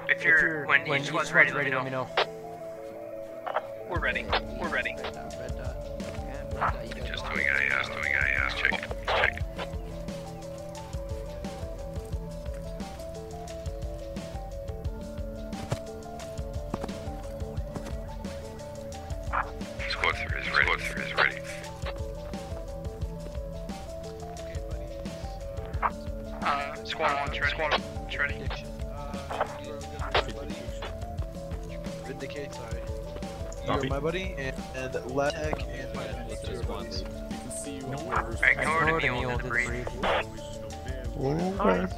If you're when each squad's ready, let me know. We're ready. We're ready. Just doing IAS, check. Squad 3 is ready. Squad 1's ready. Squad 1's ready. Vindicate, sorry. You're my buddy, and Latek and my enemy. Alright, come over to me, we'll do the brief.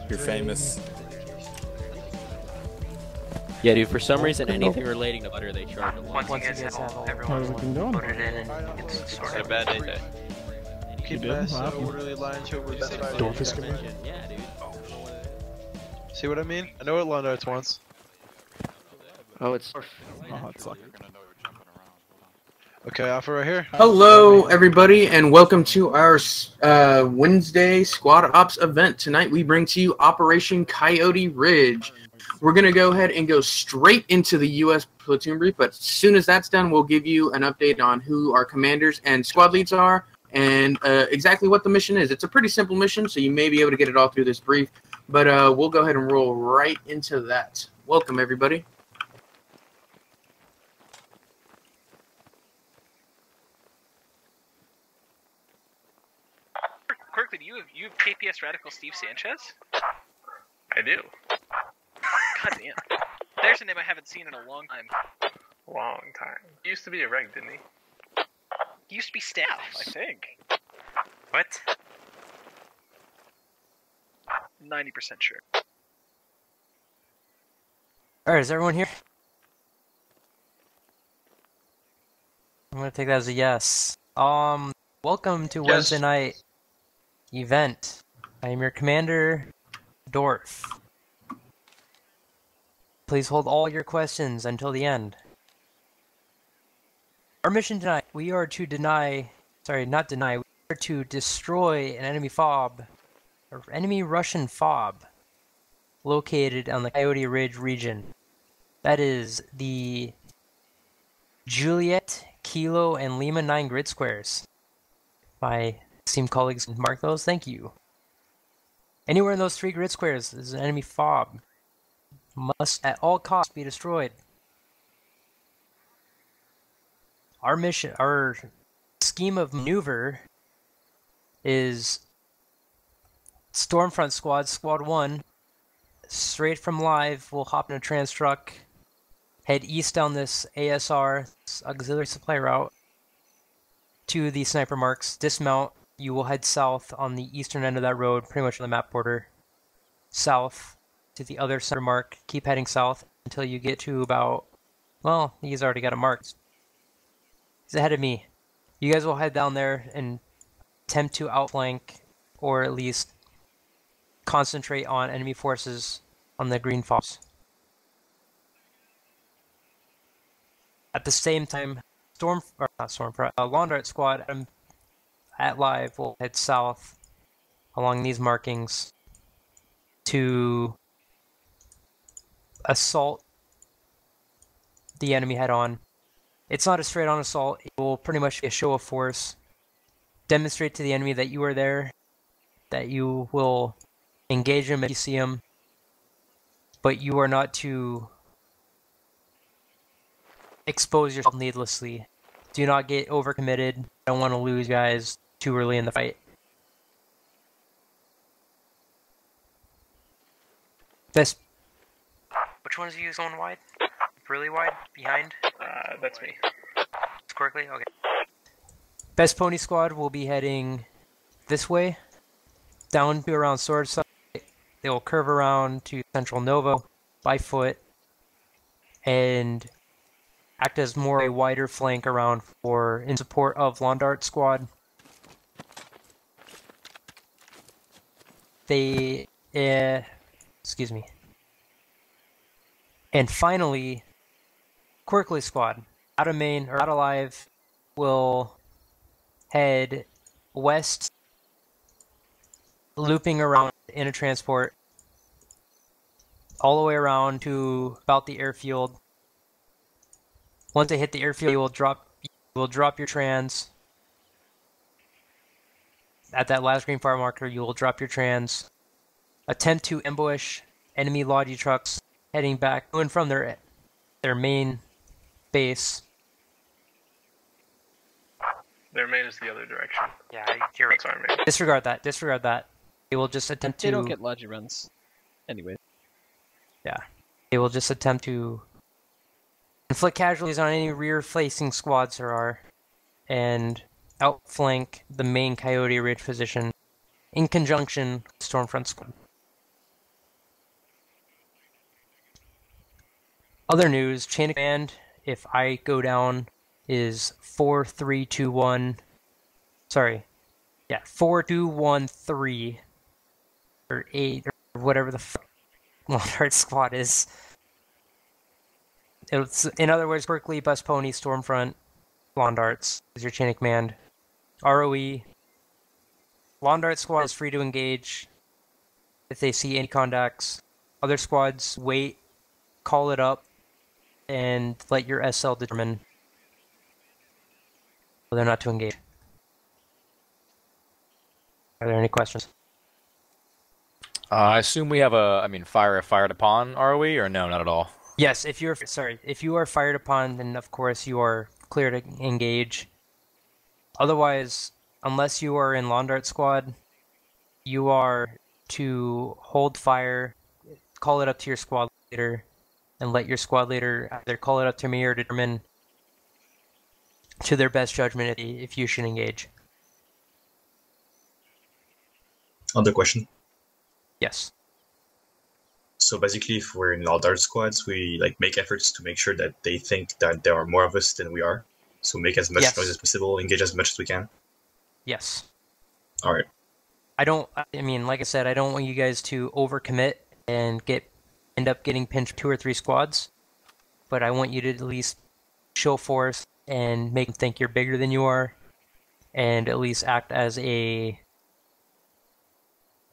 You're famous. Yeah, dude, for some reason, anything relating to butter, they charge a lot. Once you guys have all, everyone loaded in and it's It's sorted. a bad day. Keep us orderly lines over the side. Yeah, dude. See what I mean? I know what line arts wants. Oh, it's... Okay, offer right here. Hello, everybody, and welcome to our Wednesday Squad Ops event. Tonight, we bring to you Operation Coyote Ridge. We're going to go ahead and go straight into the U.S. platoon brief, but as soon as that's done, we'll give you an update on who our commanders and squad leads are and exactly what the mission is. It's a pretty simple mission, so you may be able to get it all through this brief, but we'll go ahead and roll right into that. Welcome, everybody. Quickly, do you have KPS Radical Steve Sanchez? I do. God damn. There's a name I haven't seen in a long time. Long time. He used to be a reg, didn't he? He used to be staff, I think. What? 90% sure. Alright, is everyone here? I'm gonna take that as a yes. Welcome to Wednesday night event. I am your commander, Dorf. Please hold all your questions until the end. Our mission tonight, we are to destroy an enemy fob, or enemy Russian fob, located on the Coyote Ridge region. That is the Juliet, Kilo, and Lima 9 grid squares. My esteemed colleagues mark those, thank you. Anywhere in those 3 grid squares is an enemy fob. Must at all costs be destroyed. Our mission, our scheme of maneuver is Stormfront Squad, Squad 1, straight from live, we'll hop in a trans truck, head east down this ASR, this auxiliary supply route, to the sniper marks, dismount, you will head south on the eastern end of that road, pretty much on the map border, south to the other center mark, keep heading south until you get to about, well, he's already got it marked. He's ahead of me. You guys will head down there and attempt to outflank, or at least concentrate on enemy forces on the green fobs. At the same time, Lawn Dart Squad at live will head south along these markings to assault the enemy head on. It's not a straight on assault, it will pretty much be a show of force. Demonstrate to the enemy that you are there, that you will engage him if you see him, but you are not to expose yourself needlessly. Do not get overcommitted. Don't want to lose guys too early in the fight. Which ones are you going wide? Really wide? Behind? That's me. It's quickly? Okay. Best Pony Squad will be heading this way, down to around Sword Side. They will curve around to Central Nova by foot and act as more a wider flank around for in support of Lawn Dart Squad. Excuse me. And finally, Quirkly Squad, out of main, or out alive, will head west, looping around in a transport, all the way around to about the airfield. Once they hit the airfield, you will drop your trans. At that last green fire marker, you will drop your trans. Attempt to ambush enemy Logi trucks heading back to and from their main base. Their main is the other direction. Yeah, you're right. That's our main. Disregard that. Disregard that. They will just attempt to. They don't get logi runs. Anyway. Yeah. They will just attempt to inflict casualties on any rear-facing squads there are, and outflank the main Coyote Ridge position in conjunction with Stormfront squad. Other news, chain of command, if I go down, is 4321. Sorry. Yeah, 4213. Or 8, or whatever the fuck Longhart squad is. It's, in other words, Berkeley, Bus Pony, Stormfront, Londarts is your chain of command. ROE. Londart squad is free to engage if they see any contacts. Other squads wait, call it up, and let your SL determine whether or not to engage. Are there any questions? I assume we have fired upon, are we, or no, not at all? Yes, if you are fired upon, then of course you are clear to engage. Otherwise, unless you are in Londart squad, you are to hold fire, call it up to your squad leader, and let your squad leader either call it up to me or determine to their best judgment if you should engage. Other question. Yes. So basically, if we're in all dart squads, we make efforts to make sure that they think that there are more of us than we are. So make as much noise as possible, engage as much as we can. Yes. All right. Like I said, I don't want you guys to overcommit and end up getting pinched 2 or 3 squads. But I want you to at least show force and make them think you're bigger than you are, and at least act as a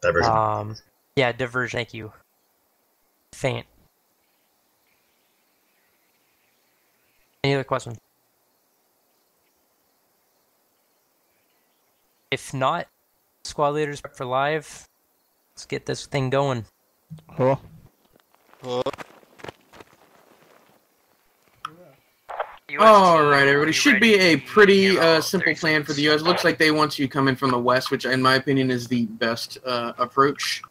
diversion. Diversion. Thank you. Feint. Any other questions? If not, squad leaders prep for live. Let's get this thing going. Cool. Alright, everybody. Should be a pretty simple plan for the US. Looks like they want you to come in from the west, which in my opinion is the best approach.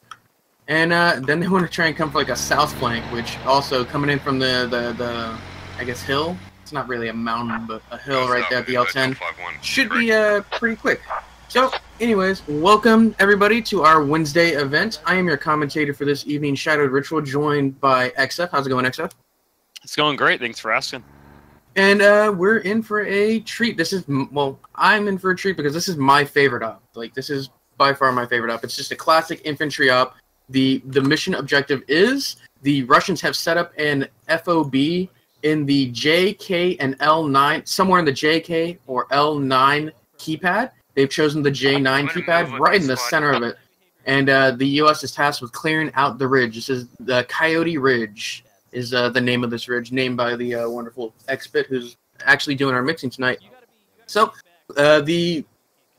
And then they want to try and come for a south flank, which also coming in from the I guess, hill. It's not really a mountain, but a hill right there at the L10. Should be pretty quick. So, anyways, welcome everybody to our Wednesday event. I am your commentator for this evening, Shadowed Ritual, joined by XF. How's it going, XF? It's going great. Thanks for asking. And we're in for a treat. I'm in for a treat because this is my favorite op. This is by far my favorite op. It's just a classic infantry op. The mission objective is the Russians have set up an FOB in the JK and L9, somewhere in the JK or L9 keypad. They've chosen the J9 keypad right in the center of it. And the U.S. is tasked with clearing out the ridge. This is the Coyote Ridge is the name of this ridge, named by the wonderful Xbit, who's actually doing our mixing tonight. So the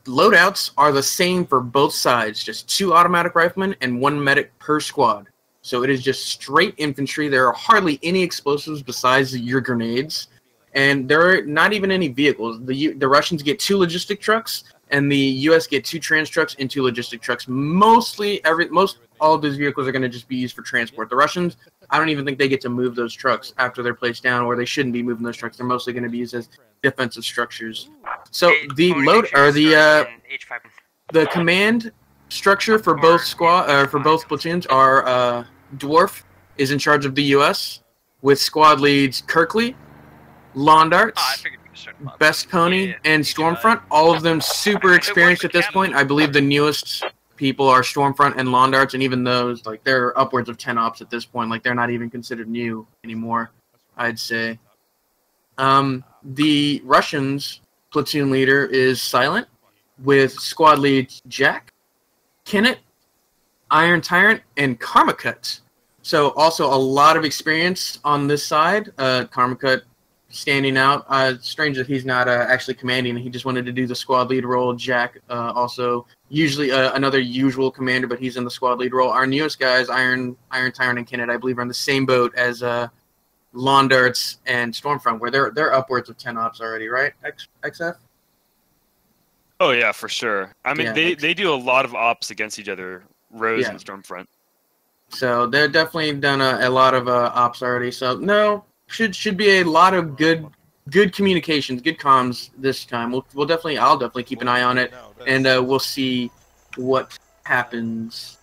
loadouts are the same for both sides, just 2 automatic riflemen and 1 medic per squad. So it is just straight infantry. There are hardly any explosives besides your grenades, and there are not even any vehicles. The Russians get 2 logistic trucks, and the U.S. get 2 trans trucks and 2 logistic trucks. Most all of those vehicles are going to just be used for transport. The Russians, I don't even think they get to move those trucks after they're placed down, or they shouldn't be moving those trucks. They're mostly going to be used as defensive structures. So the the command structure for both platoons are Dwarf is in charge of the U.S. with squad leads Kirkley, Londarts, Best Pony, and Stormfront. All of them super experienced at this point. I believe the newest people are Stormfront and Londarts, and even those, they're upwards of 10 ops at this point. They're not even considered new anymore, I'd say. The Russians' platoon leader is Silent, with squad leads Jack, Kennett, Iron Tyrant, and Karmakut. So also a lot of experience on this side. Karmakut standing out. Strange that he's not actually commanding. He just wanted to do the squad lead role. Jack also usually another usual commander, but he's in the squad lead role. Our newest guys, Iron Tyrant and Kenneth, I believe, are on the same boat as Lawn Darts and Stormfront, where they're upwards of 10 ops already, right? XF? Oh yeah, for sure. I mean, Yeah, they do a lot of ops against each other, Rose Yeah. and Stormfront. So they're definitely done a lot of ops already. So no, should be a lot of good communications, good comms this time. I'll definitely keep an eye on it, and we'll see what happens.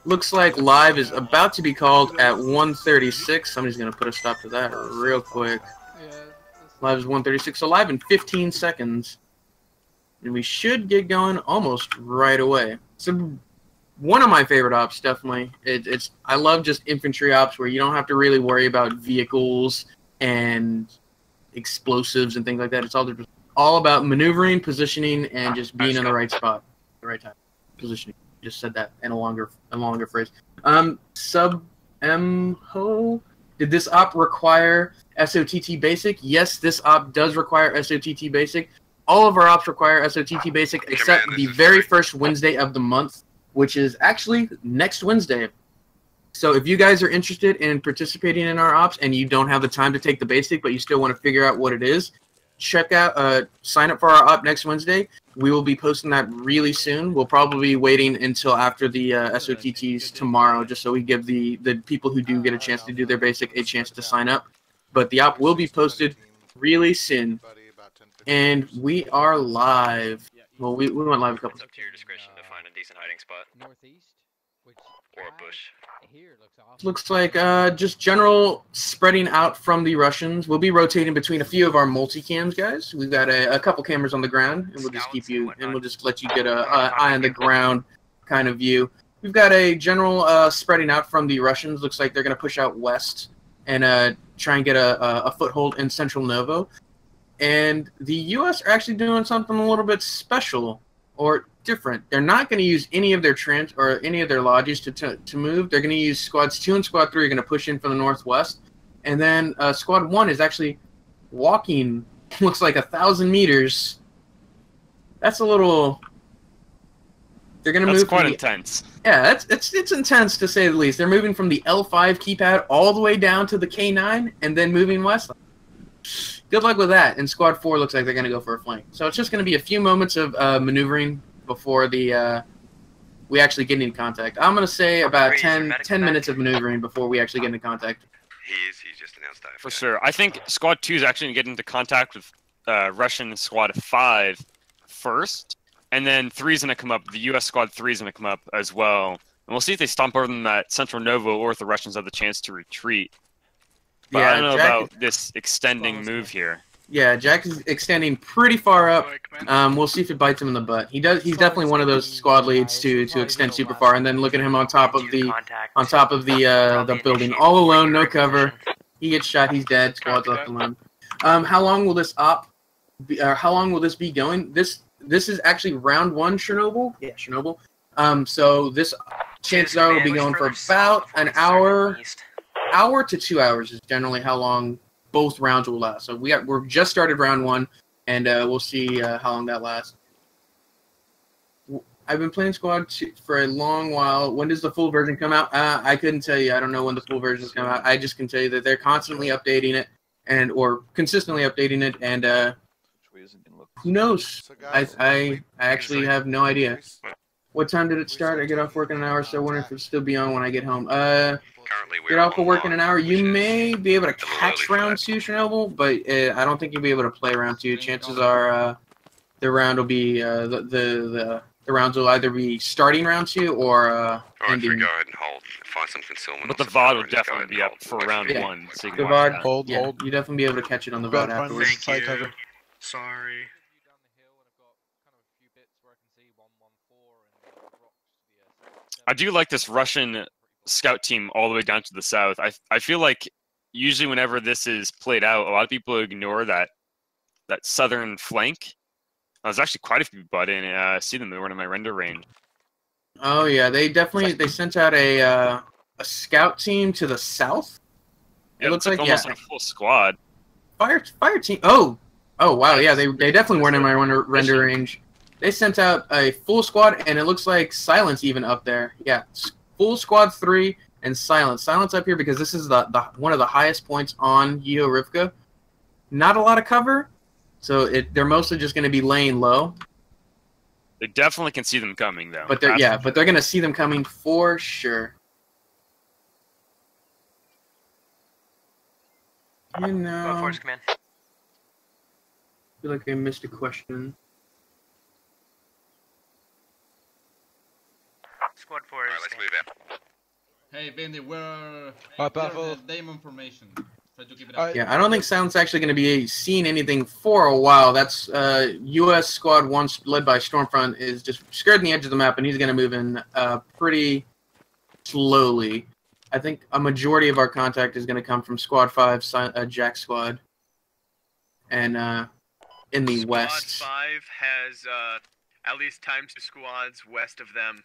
Looks like live is about to be called at 1:36. Somebody's gonna put a stop to that real quick. Live is 1:36, so live in 15 seconds, and we should get going almost right away. So one of my favorite ops, definitely. I love just infantry ops where you don't have to really worry about vehicles and explosives and things like that. It's all about maneuvering, positioning, and just being in the right spot, the right time. Positioning. Just said that in a longer phrase. Sub Ho, did this op require SOTT basic? Yes, this op does require SOTT basic. All of our ops require SOTT basic except the very first Wednesday of the month, which is actually next Wednesday. So if you guys are interested in participating in our ops and you don't have the time to take the basic, but you still want to figure out what it is, sign up for our op next Wednesday. We will be posting that really soon. We'll probably be waiting until after the SOTTs tomorrow, just so we give the people who do get a chance to do their basic a chance to sign up. But the op will be posted really soon. And we are live. Well, we went live a couple. It's up to your discretion to find a decent hiding spot. Northeast, which Or a bush. here looks awesome. Looks like just general spreading out from the Russians. We'll be rotating between a few of our multi-cams, guys. We've got a couple cameras on the ground, and we'll just we'll just let you get a eye on the ground kind of view. We've got a general spreading out from the Russians. Looks like they're going to push out west and try and get a foothold in Central Novo. And the U.S. are actually doing something a little bit special or different. They're not going to use any of their any of their lodges to move. They're going to use squads 2 and squad 3 are going to push in from the northwest, and then squad 1 is actually walking. Looks like 1,000 meters. That's a little. They're going to move. That's quite intense. Yeah, it's intense to say the least. They're moving from the L5 keypad all the way down to the K9, and then moving west. Good luck with that. And Squad 4 looks like they're going to go for a flank. So it's just going to be a few moments of maneuvering before we actually get into contact. I'm going to say about 10 minutes of maneuvering before we actually get into contact. He's just announced that. For sure. I think Squad 2 is actually going to get into contact with Russian Squad 5 first, and then 3 is going to come up. The U.S. Squad 3 is going to come up as well. And we'll see if they stomp over them at Central Novo or if the Russians have the chance to retreat. But Yeah, I don't know Jack, about this extending move here. Yeah, Jack is extending pretty far up. We'll see if it bites him in the butt. He's definitely one of those squad leads to extend super far. And then look at him on top of the building, all alone, no cover. He gets shot. He's dead. Squad's left alone. How long will this how long will this be going? This is actually round 1, Chernobyl. Yeah, Chernobyl. So this chances are will be going for about an hour to 2 hours is generally how long both rounds will last. So we're just started round 1, and we'll see how long that lasts. I've been playing Squad 2 for a long while. When does the full version come out? I couldn't tell you. I don't know when the full versions come out. I just can tell you that they're constantly updating it or consistently updating it, and who knows? I actually have no idea. What time did it start? I get off work in an hour, so I wonder if it'll still be on when I get home. Get off of work in an hour. You may be able to catch round 2, Chernobyl, but I don't think you'll be able to play round 2. Chances are the round will be the rounds will either be starting round 2 or ending. Go ahead and hold. Find some concealment. But the VOD will definitely be up for round 1. So you The can watch that. VOD, yeah, you definitely be able to catch it on the VOD afterwards. Thank you. Sorry. I do like this Russian scout team all the way down to the south. I feel like usually whenever this is played out, a lot of people ignore that southern flank. There's actually quite a few people I didn't see them. They weren't in my render range. Oh yeah, they sent out a a scout team to the south. It looks like almost like a full squad. Fire team. Oh wow, yeah, they definitely weren't in my render range. They sent out a full squad, and it looks like Silence even up there. Yeah, full squad 3 and Silence. Silence up here because this is the one of the highest points on Yeo Rivka. Not a lot of cover, so they're mostly just going to be laying low. They definitely can see them coming, though. But they're going to see them coming for sure. You know, Go Force Command. I feel like I missed a question. Squad 4 is... let's move out. Hey, Bendy, where Baffle. the Damon formation? Try to keep it up. Yeah, I don't think Silence actually going to be seeing anything for a while. That's U.S. Squad 1 led by Stormfront is just skirting the edge of the map, and he's going to move in pretty slowly. I think a majority of our contact is going to come from Squad 5, Jack Squad, and in the west. Squad 5 has at least times 2 squads west of them.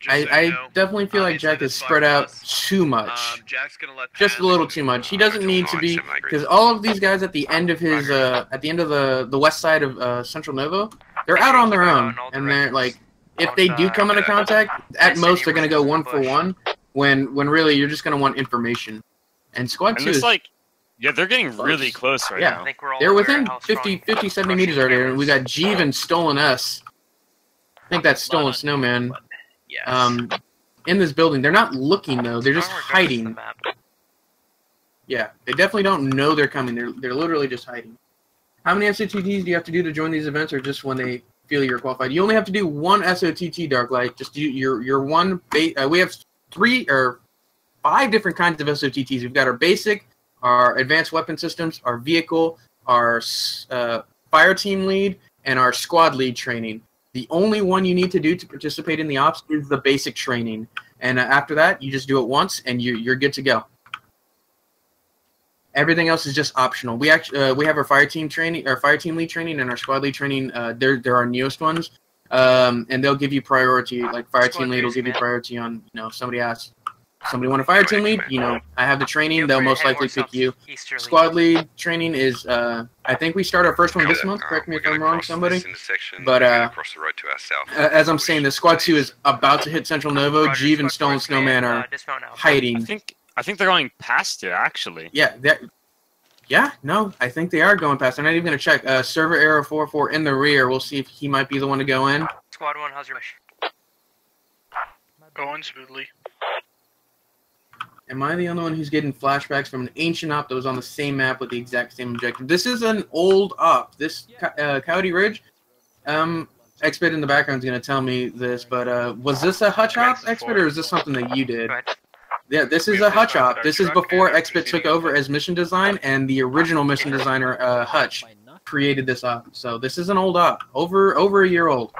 I definitely feel like Jack is spread out too much. Jack's gonna let just a little too much. He doesn't need to be, because all of these guys at the end of his the west side of Central Novo, they're out on their own, and they're like, if they do come into contact, at most they're gonna go 1-for-1. When really you're just gonna want information. And Squad 2 is like, yeah, they're getting really close right now. They're within 50, 70 meters right here, and we got Jeeve and Stolen S. I think that's Stolen Snowman. In this building. They're not looking though, they're just hiding. Yeah, they definitely don't know they're coming. They're literally just hiding. How many SOTTs do you have to do to join these events, or just when they feel you're qualified? You only have to do 1 SOTT, Darklight. Just do your one we have 3 or 5 different kinds of SOTTs. We've got our basic, our advanced weapon systems, our vehicle, our fire team lead, and our squad lead training. The only one you need to do to participate in the ops is the basic training, and after that, you just do it once, and you're good to go. Everything else is just optional. We have our fire team training, our fire team lead training, and our squad lead training. They're our newest ones, and they'll give you priority. Like fire team lead will give you priority on somebody asks. Somebody want a fire team lead? I have the training. They'll most likely pick you. Squad lead training is, I think we start our first one this month. Correct me if I'm wrong, somebody. But across the road to our south. As I'm saying, the Squad 2 is about to hit Central Novo. Jeeve and Stolen Snowman are hiding. I think they're going past it actually. Yeah, no, I think they are going past. I'm not even gonna check. Server error 44 in the rear. We'll see if he might be the one to go in. Squad 1, how's your wish? Going smoothly. Am I the only one who's getting flashbacks from an ancient op that was on the same map with the exact same objective? This is an old op. This Coyote Ridge. Expert in the background is going to tell me this, but was this a hutch op, Expert, or is this something that you did? Yeah, this is a hutch op. This is before Expert took over as mission design, and the original mission designer, Hutch, created this op. So this is an old op, over a year old.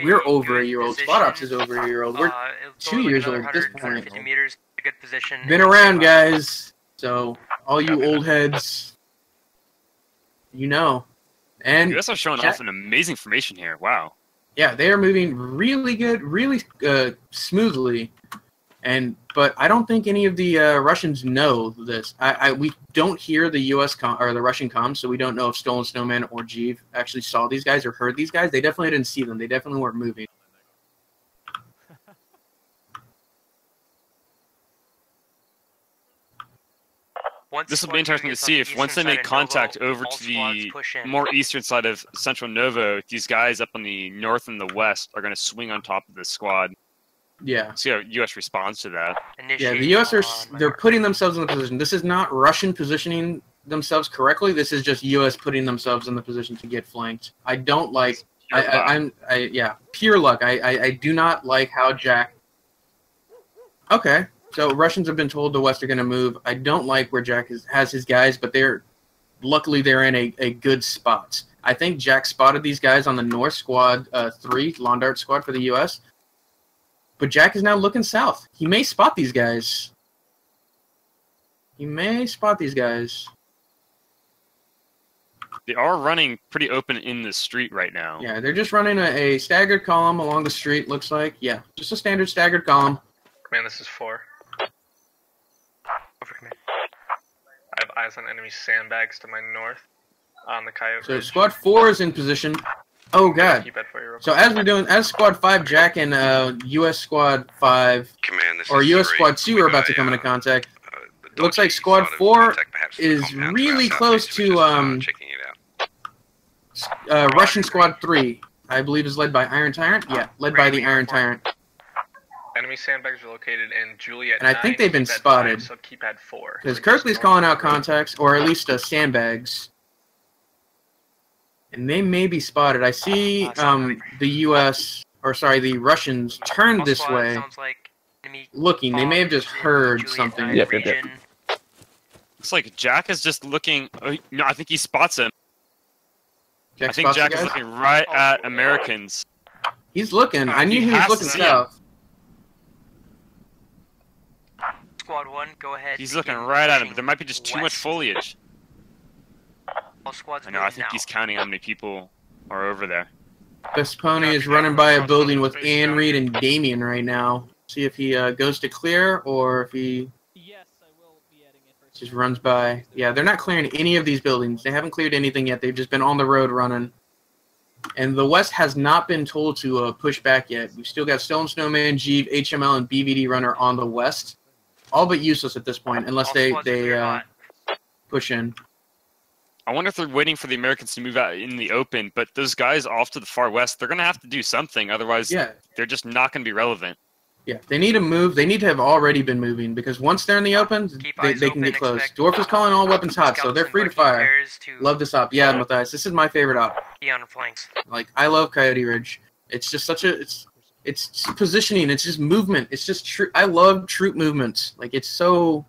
We're over a year old. Squad Ops is over a year old. We're 2 years old at this point. Meters, good position. Been around, guys. So all you old heads, you know. And you guys are showing off an amazing formation here. Wow. Yeah, they are moving really good, really smoothly. But I don't think any of the Russians know this. We don't hear the U.S. or the Russian comms, so we don't know if Stolen Snowman or Jeeve actually saw these guys or heard these guys. They definitely didn't see them. They definitely weren't moving. This will be interesting to see if once they make contact over to the more eastern side of Central Novo, these guys up on the north and the west are going to swing on top of this squad. Yeah. See how U.S. responds to that. Yeah, the U.S. they're putting themselves in the position. This is not Russian positioning themselves correctly. This is just U.S. putting themselves in the position to get flanked. I don't like. Pure luck. I do not like how Jack. Okay, so Russians have been told the West are going to move. I don't like where Jack has his guys, but luckily they're in a good spot. I think Jack spotted these guys on the North Squad 3, Londart Squad for the U.S., but Jack is now looking south. He may spot these guys. They are running pretty open in the street right now. Yeah, they're just running a staggered column along the street, looks like. Yeah, just a standard staggered column. Man, this is 4. eyes on enemy sandbags to my north on the Coyote So Ridge. Squad 4 is in position. Oh god. Keep that for you real So quick. as Squad 5 Jack and US Squad 5 Command, this or is US 3. Squad 2 are about to come into contact. Looks like Squad 4 is really close to Russian Squad 3. I believe is led by Iron Tyrant. Yeah, led by the Iron Tyrant. Enemy sandbags are located in Juliet. And I think they've been keypad spotted. 5, so keypad 4. Because So Kirkley's just calling north out of the road. contacts, or at least sandbags. And they may be spotted. I see the Russians turned this way. Sounds like enemy Looking. They may have just heard something. Yep. Looks like Jack is just looking. Oh, no, I think he spots him. Jack I think spots Jack the is guys? looking right at Americans. He's looking. I knew he was has looking to see south. Squad 1, go ahead. He's looking right at him, but there might be just too much west. foliage. All squads I know. I move think now. he's counting how many people are over there. This pony is running by a building with Ann Reed and Damien right now. See if he goes to clear or if he just runs by. Yeah, they're not clearing any of these buildings. They haven't cleared anything yet. They've just been on the road running. And the West has not been told to push back yet. We've still got Stone Snowman, Jeeve, HML, and BVD Runner on the West. All but useless at this point, unless they push in. I wonder if they're waiting for the Americans to move out in the open, but those guys off to the far west, they're going to have to do something. Otherwise, they're just not going to be relevant. Yeah, they need to move. They need to have already been moving, because once they're in the open, they can get close. Dwarf is calling all weapons hot, so they're free to fire. Love this op. Yeah, Matthias, this is my favorite op. Be on the flanks. Like, I love Coyote Ridge. It's just such a... It's positioning. It's just movement. It's just true. I love troop movements. Like, it's so...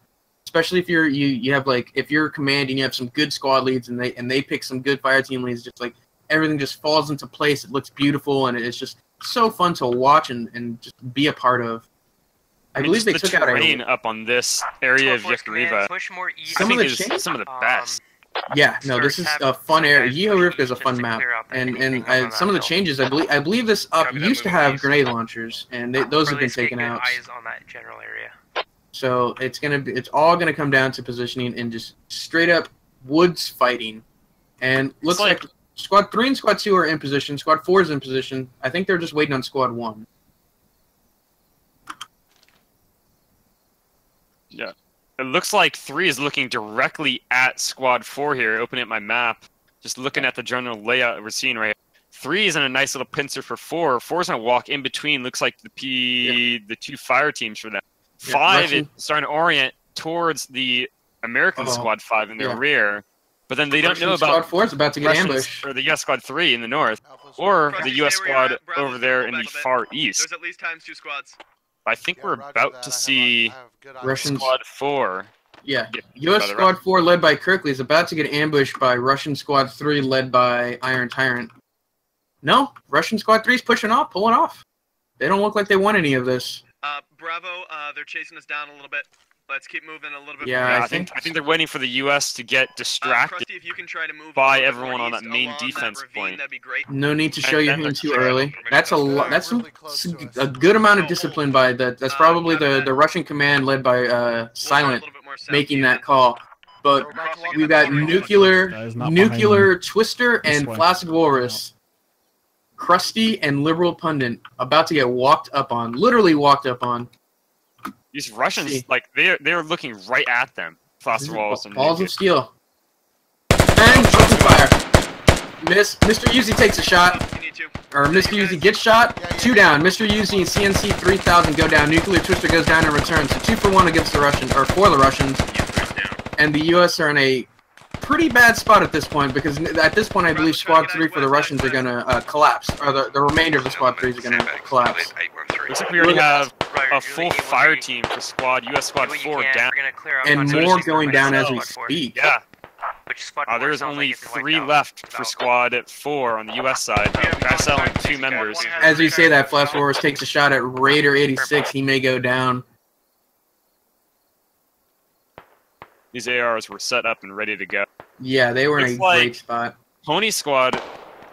Especially if you have, like, if you're commanding, you have some good squad leads, and they pick some good fire team leads, just, like, everything just falls into place. It looks beautiful, and it's just so fun to watch and just be a part of. I believe they took out terrain up on this area of Yekariva. Some of the is some of the best. Yeah, no, this is a fun area. Yeho is a fun map, and some of the changes. I believe this up used to have grenade launchers, and those have been taken out. Eyes on that general area. So it's all gonna come down to positioning and just straight up woods fighting. And looks like Squad 3 and Squad 2 are in position. Squad 4 is in position. I think they're just waiting on Squad 1. Yeah. It looks like 3 is looking directly at Squad 4 here, opening up my map. Just looking at the general layout we're seeing right here. 3 is in a nice little pincer for 4. 4 is going to walk in between. Looks like the two fire teams for them. 5 is starting to orient towards the American Squad 5 in their rear. But then they don't know about Squad 4 is about to get ambushed. Or the US Squad 3 in the north. Or the US Squad over there in the far east. There's at least times 2 squads. I think we're about to see Russian Squad 4. Yeah, U.S. Squad 4 led by Kirkley is about to get ambushed by Russian Squad 3 led by Iron Tyrant. No, Russian Squad 3 is pushing off, pulling off. They don't look like they want any of this. Bravo, they're chasing us down a little bit. Let's keep moving a little bit. Yeah, I think they're waiting for the U.S. to get distracted Krusty, if you can try to move by everyone on that main defense point. That'd be great. No need to show your hand too early. That's a lot. That's a good amount of discipline by that. That's probably the Russian command led by Silent making that call. But we've got nuclear Twister and Flaccid Walrus, Krusty and Liberal Pundit about to get walked up on. Literally walked up on. These Russians, like they're looking right at them. Flaccid Walrus and Balls of steel. And open fire. Mr. Uzi takes a shot. Or Mr. Uzi gets shot. 2 down. Mr. Uzi and CNC 3000 go down. Nuclear Twister goes down and returns. So 2 for 1 against the Russians, or for the Russians. And the U.S. are in a pretty bad spot at this point, because at this point I believe Squad 3 for the Russians are going to collapse. Or the remainder of the Squad 3s are going to collapse. Looks like we already have a full fire team for US Squad 4 down. And more going down as we speak. Yeah. There's only 3 left for Squad 4 on the US side. XL and 2 members. As we say that, Flash Wars takes a shot at Raider 86. He may go down. These ARs were set up and ready to go. Yeah, they were in a great spot. Pony Squad,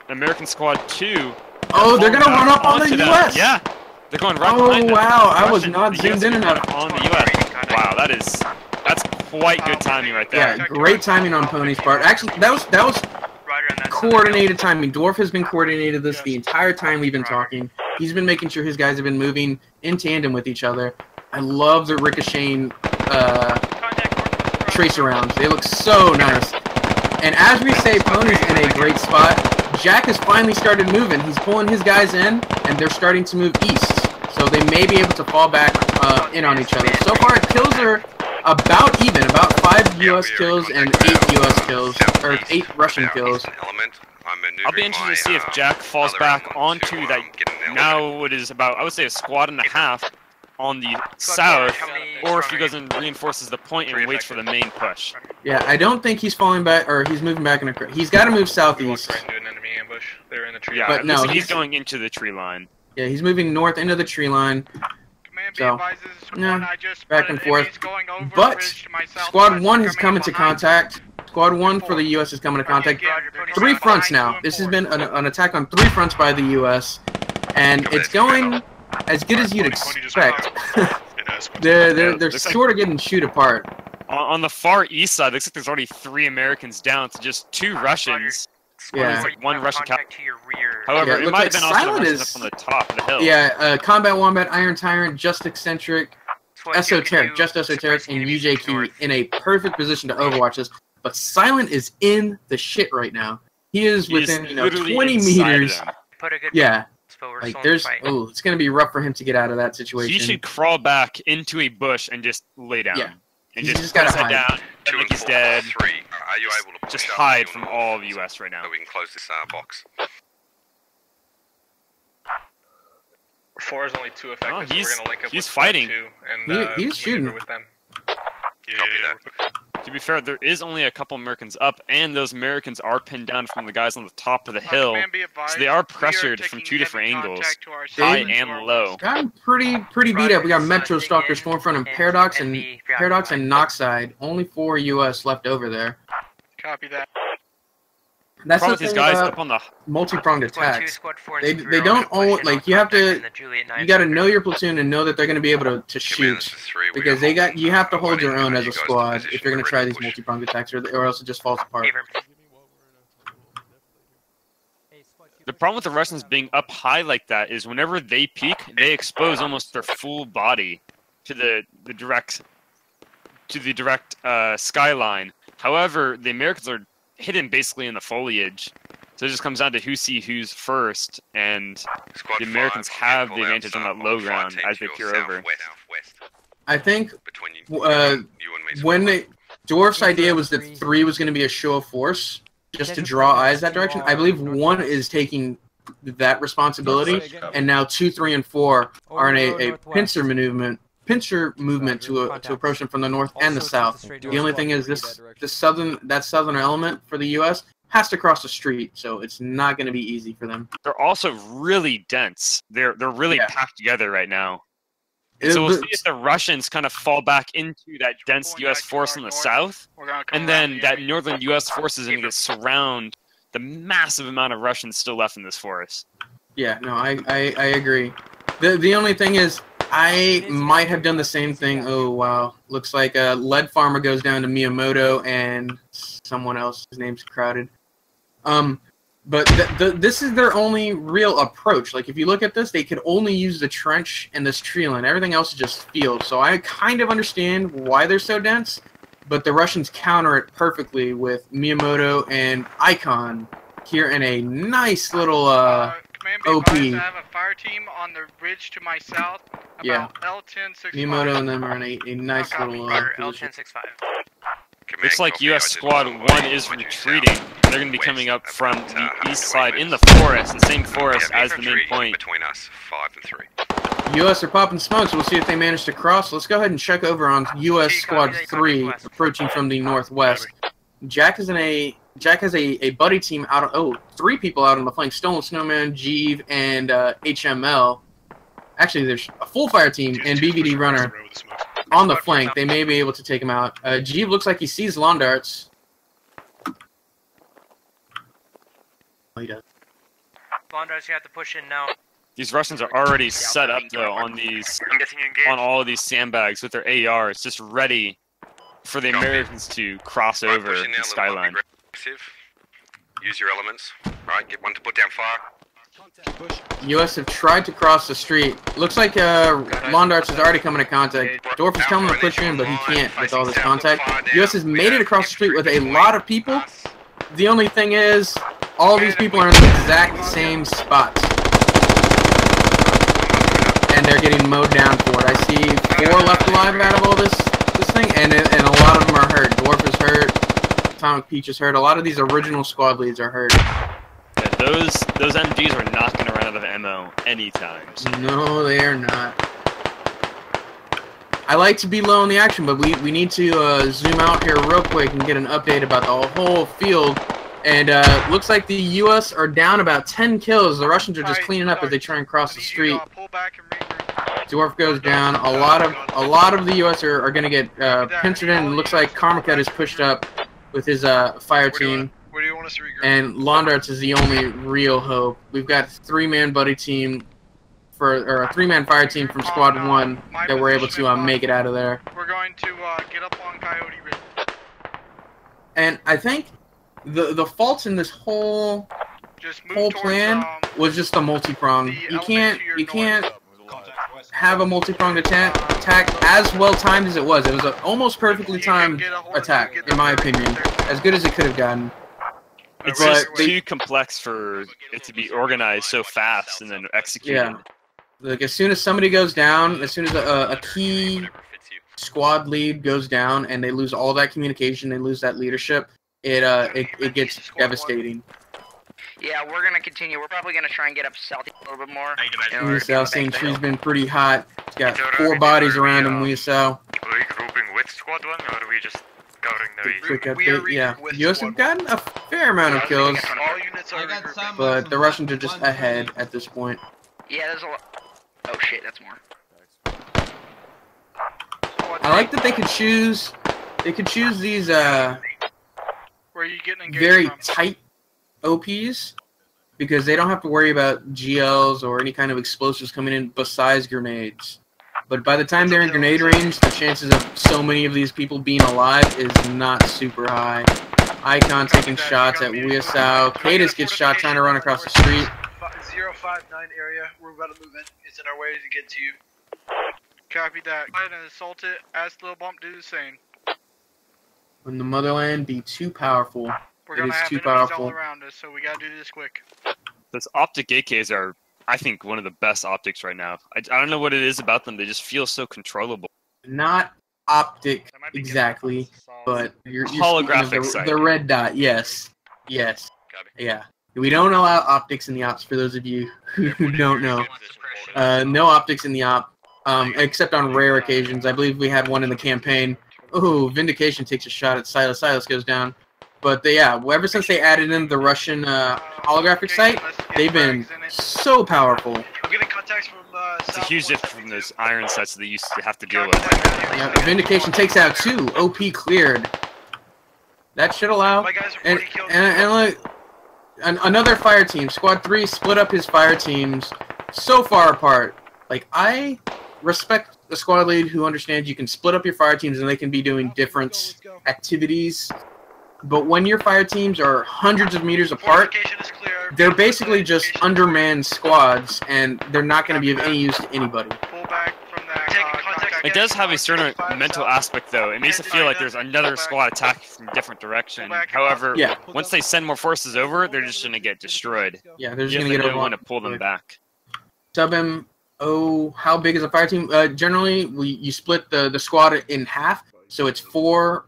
American Squad 2. Oh, they're going to run up on the U.S.! Yeah, they're going right behind them. Oh, wow, I was not zoomed in enough. On the U.S. Wow, that's quite good timing right there. Yeah, great timing on Pony's part. Actually, that was coordinated timing. Dwarf has been coordinated this the entire time we've been talking. He's been making sure his guys have been moving in tandem with each other. I love the ricocheting tracer rounds. They look so nice. And as we say, Pony's in a great spot. Jack has finally started moving. He's pulling his guys in, and they're starting to move east. So they may be able to fall back in on each other. So far, kills are about even, about 5 U.S. kills and 8 U.S. kills, or 8 Russian kills. I'll be interested to see if Jack falls back onto that now what is about, I would say, a squad and a half on the south, or if he goes and reinforces the point and waits for the main push. Yeah, I don't think he's falling back, or he's moving back in a... He's got to move southeast. Yeah, but no, he's going into the tree line. Yeah, he's moving north into the tree line. So, yeah, back and forth. But Squad 1 has come into contact. Squad 1 for the U.S. has come into contact. 3 fronts now. This has been an attack on 3 fronts by the U.S. And it's going as good as you'd expect. they're sort of getting shoot apart. On the far east side, looks like there's already 3 Americans down to just 2 Russians. Yeah. Like 1 Russian However, it might have been also the Russians up on the top of the hill. Yeah, Combat Wombat, Iron Tyrant, Just Eccentric, Esoteric, Just Esoteric, and UJ Key in a perfect position to overwatch this. But Silent is in the shit right now. He is within, 20 meters. Yeah. Like, it's going to be rough for him to get out of that situation. He should crawl back into a bush and just lay down. Yeah. And He's just gotta put his head hide. down, and like he's dead. Are you able to Just hide from all of the US right now. So we can close this box. 4 is only 2 effective, so we're gonna link up he's with fighting. 2 and he's shooting with them. To be fair, there is only a couple Americans up, and those Americans are pinned down from the guys on the top of the hill, so they are pressured from 2 different angles, high and low. Gotten pretty beat up. We got Metro Stalker, Stormfront, and Paradox and Noxide. Only 4 U.S. left over there. Copy that. That's the Problem with these thing guys about up on the multi-pronged attacks. They don't own, like, you have to, you got to know your platoon and know that they're going to be able to shoot, because you have to hold your own as a squad if you're going to try these multi-pronged attacks, or else it just falls apart. The problem with the Russians being up high like that is whenever they peek, they expose almost their full body to the direct skyline. However, the Americans are hidden basically in the foliage, so it just comes down to who sees who's first, and the Americans have the advantage on that low ground as they peer over. I think when Dwarf's idea was that 3 was going to be a show of force, just to draw eyes that direction, I believe 1 is taking that responsibility, and now 2, 3, and 4 are in a pincer movement to approach them from the north and the south. The only thing is that southern element for the U.S. has to cross the street, so it's not going to be easy for them. They're also really dense. They're really packed together right now. So we'll see if the Russians kind of fall back into that dense U.S. force in the south, and then that northern U.S. force is going to surround the massive amount of Russians still left in this forest. Yeah, no, I agree. The only thing is, I might have done the same thing. Oh, wow. Looks like Lead Farmer goes down to Miyamoto and someone else. His name's crowded. But this is their only real approach. Like, if you look at this, they could only use the trench and this tree line. Everything else is just field. So I kind of understand why they're so dense, but the Russians counter it perfectly with Miyamoto and Icon here in a nice little OP. I have a fire team on the ridge to my south. About L1065. Miyamoto and them are in a nice little L1065. Looks like U.S. Squad 1 is retreating. They're going to be coming up from the east side in the forest, the same forest as the main point. Between us, 5 and 3. U.S. are popping smokes. We'll see if they manage to cross. Let's go ahead and check over on U.S. Squad 3 approaching from the northwest. Jack has a buddy team out. 3 people out on the flank: Stolen Snowman, Jeeve, and HML. Actually, there's a full fire team and BVD Runner on the flank. They may be able to take him out. Jeeve looks like he sees lawn darts. Oh, he does. Lawn darts, you have to push in now. These Russians are already set up though on all of these sandbags with their ARs, just ready for the Americans to cross over Pushing the now, skyline. aggressive. Use your elements. Alright, get one to put down fire. U.S. have tried to cross the street. Looks like Lawn Darts is already coming to contact. Dorf is telling him to push in, but he can't with all this contact. U.S. has made it across the street with a lot of people. The only thing is, all these people are in the exact same spots. And they're getting mowed down for it. I see 4 left alive out of all this thing, and a lot of them are hurt. Dwarf is hurt. Atomic Peach is hurt. A lot of these original squad leads are hurt. Yeah, those MGs are not going to run out of ammo anytime. No, they are not. I like to be low on the action, but we need to zoom out here real quick and get an update about the whole field. And looks like the U.S. are down about 10 kills. The Russians are just cleaning up as they try and cross the street. Dwarf goes down. A lot of the U.S. are going to get pincered in. It looks like Karmacut is pushed up with his fire team. Where do you want us to regroup? And Lawn Darts is the only real hope. We've got a 3-man buddy team or a 3-man fire team from Squad 1 that we're able to make it out of there. We're going to get up on Coyote Ridge. And I think the fault in this whole plan was just the multi-prong. You can't have a multi-pronged attack as well timed as it was. It was an almost perfectly timed attack, in my opinion, as good as it could have gotten. It's just too complex for it to be organized so fast and then executed. Yeah. Like, as soon as somebody goes down, as soon as a key squad lead goes down and they lose all that communication, they lose that leadership, it gets devastating. Yeah, we're gonna continue. We're probably gonna try and get up south a little bit more. Weasel, same tree's been pretty hot. He's got 4 bodies around him, Weasel. Are we grouping with Squad 1 or are we just covering the Quick update, yeah. US have gotten a fair amount of kills, but the Russians are just ahead at this point. Yeah, there's a lot. Oh shit, that's more. I like that they could choose these Where are you getting engaged very from? tight OPs because they don't have to worry about GLs or any kind of explosives coming in besides grenades. But by the time they're in grenade range, the chances of so many of these people being alive is not super high. Icon taking shots at Weasau. Cadis gets shot trying to run across the street. 059 area. We're about to move in. It's in our way to get to you. Copy that. Go ahead and assault it. Ask Lil Bump do the same. When the motherland be too powerful, We're it gonna is have too enemies all powerful. around us, so we gotta do this quick. Those optic AKs are, I think, one of the best optics right now. I don't know what it is about them. They just feel so controllable. Not optic exactly, but you're holographic speaking of the red dot. Yes, yes, yeah. We don't allow optics in the ops. For those of you who don't know, no optics in the op, except on rare occasions. I believe we had one in the campaign. Oh, Vindication takes a shot at Silas. Silas goes down. But yeah, ever since they added in the Russian holographic sight, they've been so powerful. I'm getting contacts from It's a huge difference from those iron sights that they used to have to deal with. Yeah, Vindication takes out 2. OP cleared. That should allow. And like another fire team, Squad 3 split up his fire teams so far apart. Like, I respect the squad lead who understands you can split up your fire teams and they can be doing different activities. But when your fire teams are hundreds of meters apart, they're basically just undermanned squads, and they're not going to be of any use to anybody. It does have a certain mental aspect, though. It makes it feel like there's another squad attacking from a different direction. However, once they send more forces over, they're just going to get destroyed. Yeah, they're just You going to get have to know when to pull them back. Sub-M, how big is a fire team? Generally, you split the squad in half, so it's 4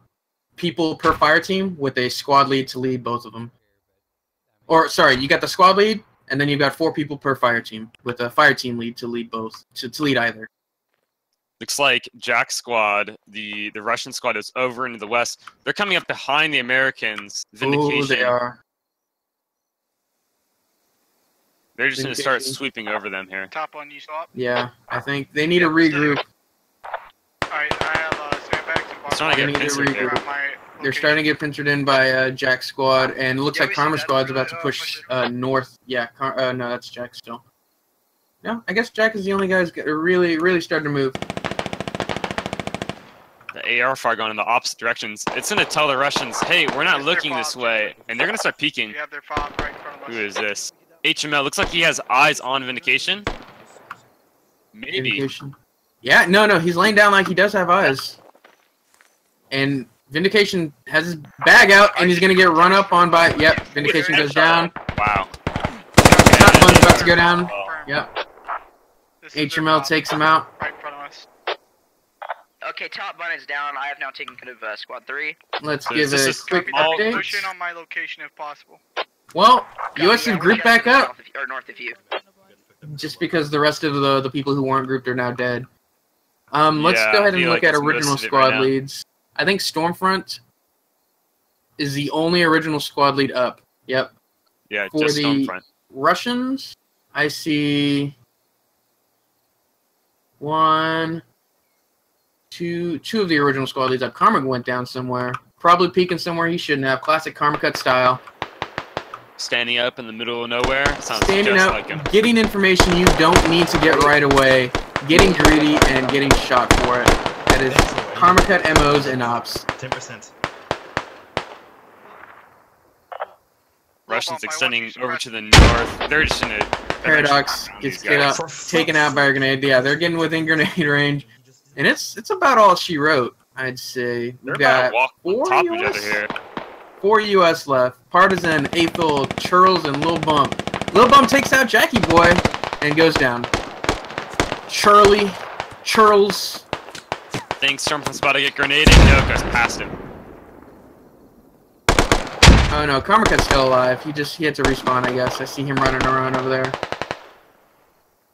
people per fire team with a squad lead to lead both of them. Or, sorry, you got the squad lead, and then you've got 4 people per fire team with a fire team lead to lead both, to lead either. Looks like Jack's squad, the Russian squad, is over into the west. They're coming up behind the Americans. Vindication. Oh, they are. They're just going to start sweeping over them here. Top on you, stop. Yeah, I think they need to regroup. Alright, I have sandbags and boxes. Starting to get pincered there. They're starting to get pincered in by Jack's squad, and it looks like Karma's squad's about to push north. Yeah, no, that's Jack still. No, I guess Jack is the only guy who's really starting to move. The AR fire going in the opposite directions. It's gonna tell the Russians, hey, we're not looking this way, and they're gonna start peeking. You have their fob right in front of us. Who is this? HML, looks like he has eyes on Vindication. Maybe. Vindication. Yeah, no, he's laying down like he does have eyes. And Vindication has his bag out, and he's gonna get run up on by. Yep, Vindication goes down. Wow. Top one's about to go down. Yep. HML takes him out. Right in front of us. Okay, top bun is down. I have now taken care of squad 3. Let's give a quick update. Push in on my location if possible. Well, US is grouped back up. Or north of you. Just because the rest of the people who weren't grouped are now dead. Let's go ahead and look at original squad leads. I think Stormfront is the only original squad lead up. Yep. Yeah, for just the Stormfront. Russians, I see 1, 2 of the original squad leads up. Karma went down somewhere. Probably peeking somewhere he shouldn't have. Classic Karma cut style. Standing up in the middle of nowhere. Sounds Standing just up, like him. getting information you don't need to get right away, getting greedy, and getting shot for it. That is Karma cut MOs and ops. 10%. Russians extending over to the north. They're just in a Paradox gets taken out by a grenade. Yeah, they're getting within grenade range, and it's about all she wrote. I'd say we got 4 US left. Partisan, Aethel, Churls, and Lil Bump. Lil Bump takes out Jackie Boy and goes down. Charlie, Churls. Thinks Stormfront's about to get grenaded. No, goes past him. Oh no, Karma Cut's still alive. He had to respawn, I guess. I see him running around over there.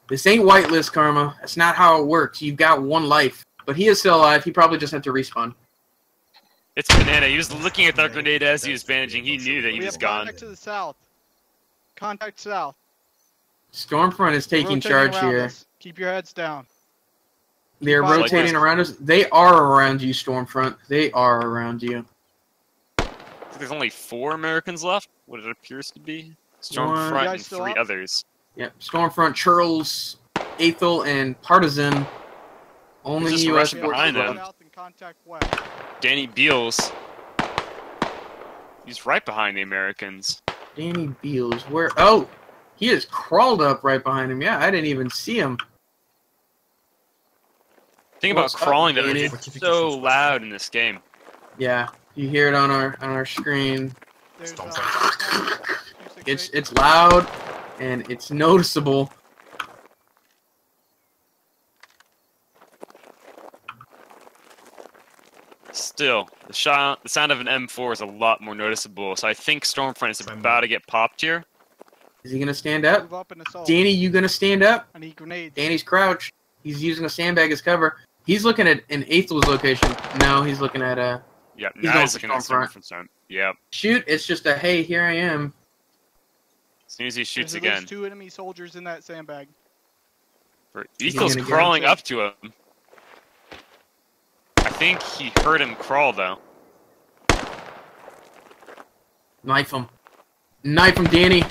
This ain't whitelist, Karma. That's not how it works. You've got 1 life. But he is still alive. He probably just had to respawn. It's Banana. He was looking at that grenade as he was bandaging. He knew that he was gone. Contact to the south. Contact south. Stormfront is taking charge here. Us. Keep your heads down. They're rotating around us. They are around you, Stormfront. They are around you. There's only 4 Americans left. What it appears to be. Stormfront and 3 others. Yep. Stormfront, Churls, Aethel, and Partisan. Only US behind them. Danny Beals. He's right behind the Americans. Danny Beals, where? Oh, he has crawled up right behind him. Yeah, I didn't even see him. Think about crawling though. It's so loud in this game. Yeah, you hear it on our screen. It's loud and it's noticeable. Still, the sound of an M4 is a lot more noticeable, so I think Stormfront is about to get popped here. Is he gonna stand up? Danny, you gonna stand up? I need grenades. Danny's crouched. He's using a sandbag as cover. He's looking at an Aethel's location. No, he's looking at Yep, now he's looking at Stormfront. Yep. Shoot! It's just a hey, here I am. As soon as he shoots There's again. 2 enemy soldiers in that sandbag. Aethel's crawling up to him. I think he heard him crawl though. Knife him. Knife him, Danny.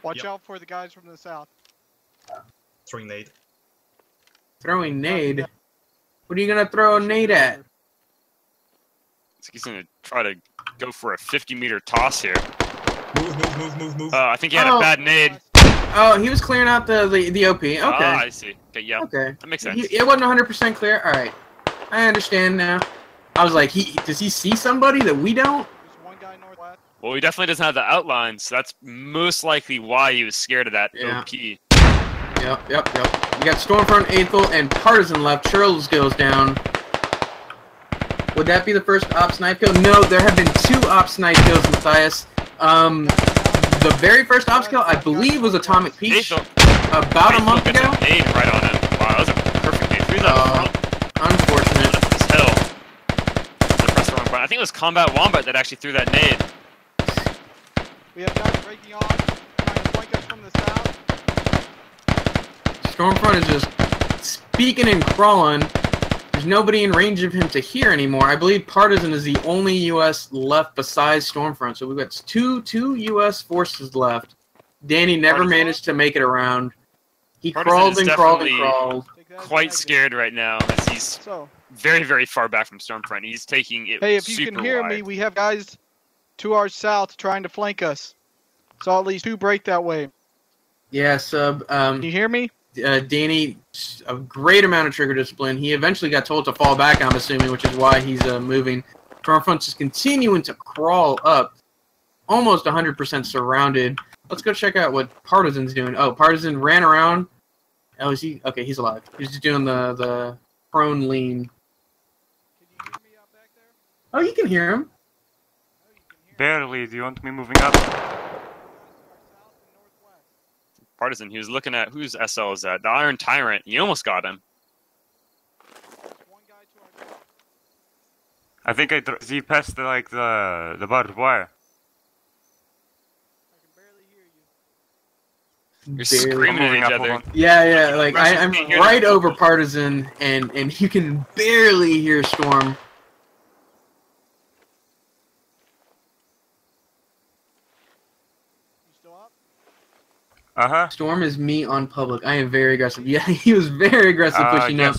Watch out for the guys from the south. Throwing nade. Throwing nade? What are you gonna throw a nade at? He's gonna try to go for a 50-meter toss here. Move. I think he had a bad nade. Oh, he was clearing out the OP. Okay. Ah, I see. Okay, yeah. Okay. That makes sense. It wasn't 100% clear. All right. I understand now. I was like, does he see somebody that we don't? Well, he definitely doesn't have the outline, so that's most likely why he was scared of that OP. Yep. You got Stormfront, Aethel, and Partisan left. Churls goes down. Would that be the first Ops Snipe kill? No, there have been 2 Ops Snipe kills, Matthias. The very first Ops kill, I believe, was Atomic Peach about a month ago. Nade right on him. Wow, that was a perfect nade. Who's that from? Unfortunate. This hill. I pressed the wrong button. I think it was Combat Wombat that actually threw that nade. We have guys breaking off, trying to flank us from the south. Stormfront is just speaking and crawling. There's nobody in range of him to hear anymore. I believe Partisan is the only U.S. left besides Stormfront, so we've got two U.S. forces left. Danny never managed to make it around. He Partisan crawled is and crawled and definitely crawled. quite scared right now as he's very, very far back from Stormfront. He's taking it Hey, if you super can hear wide. me, we have guys to our south trying to flank us. So at least 2 break that way. Yeah, Sub. Can you hear me? Danny, a great amount of trigger discipline. He eventually got told to fall back, I'm assuming, which is why he's moving. Stormfront's just continuing to crawl up, almost 100% surrounded. Let's go check out what Partisan's doing. Oh, Partisan ran around. Oh, is he? Okay, he's alive. He's just doing the prone lean. Oh, you can hear him. Barely. Do you want me moving up? Partisan, he was looking at whose SL is that? The Iron Tyrant. He almost got him. I think he passed the barbed wire. You're screaming at each other. Yeah, like I'm right over Partisan, and you can barely hear Storm. Storm is me on public. I am very aggressive. Yeah, he was very aggressive pushing up.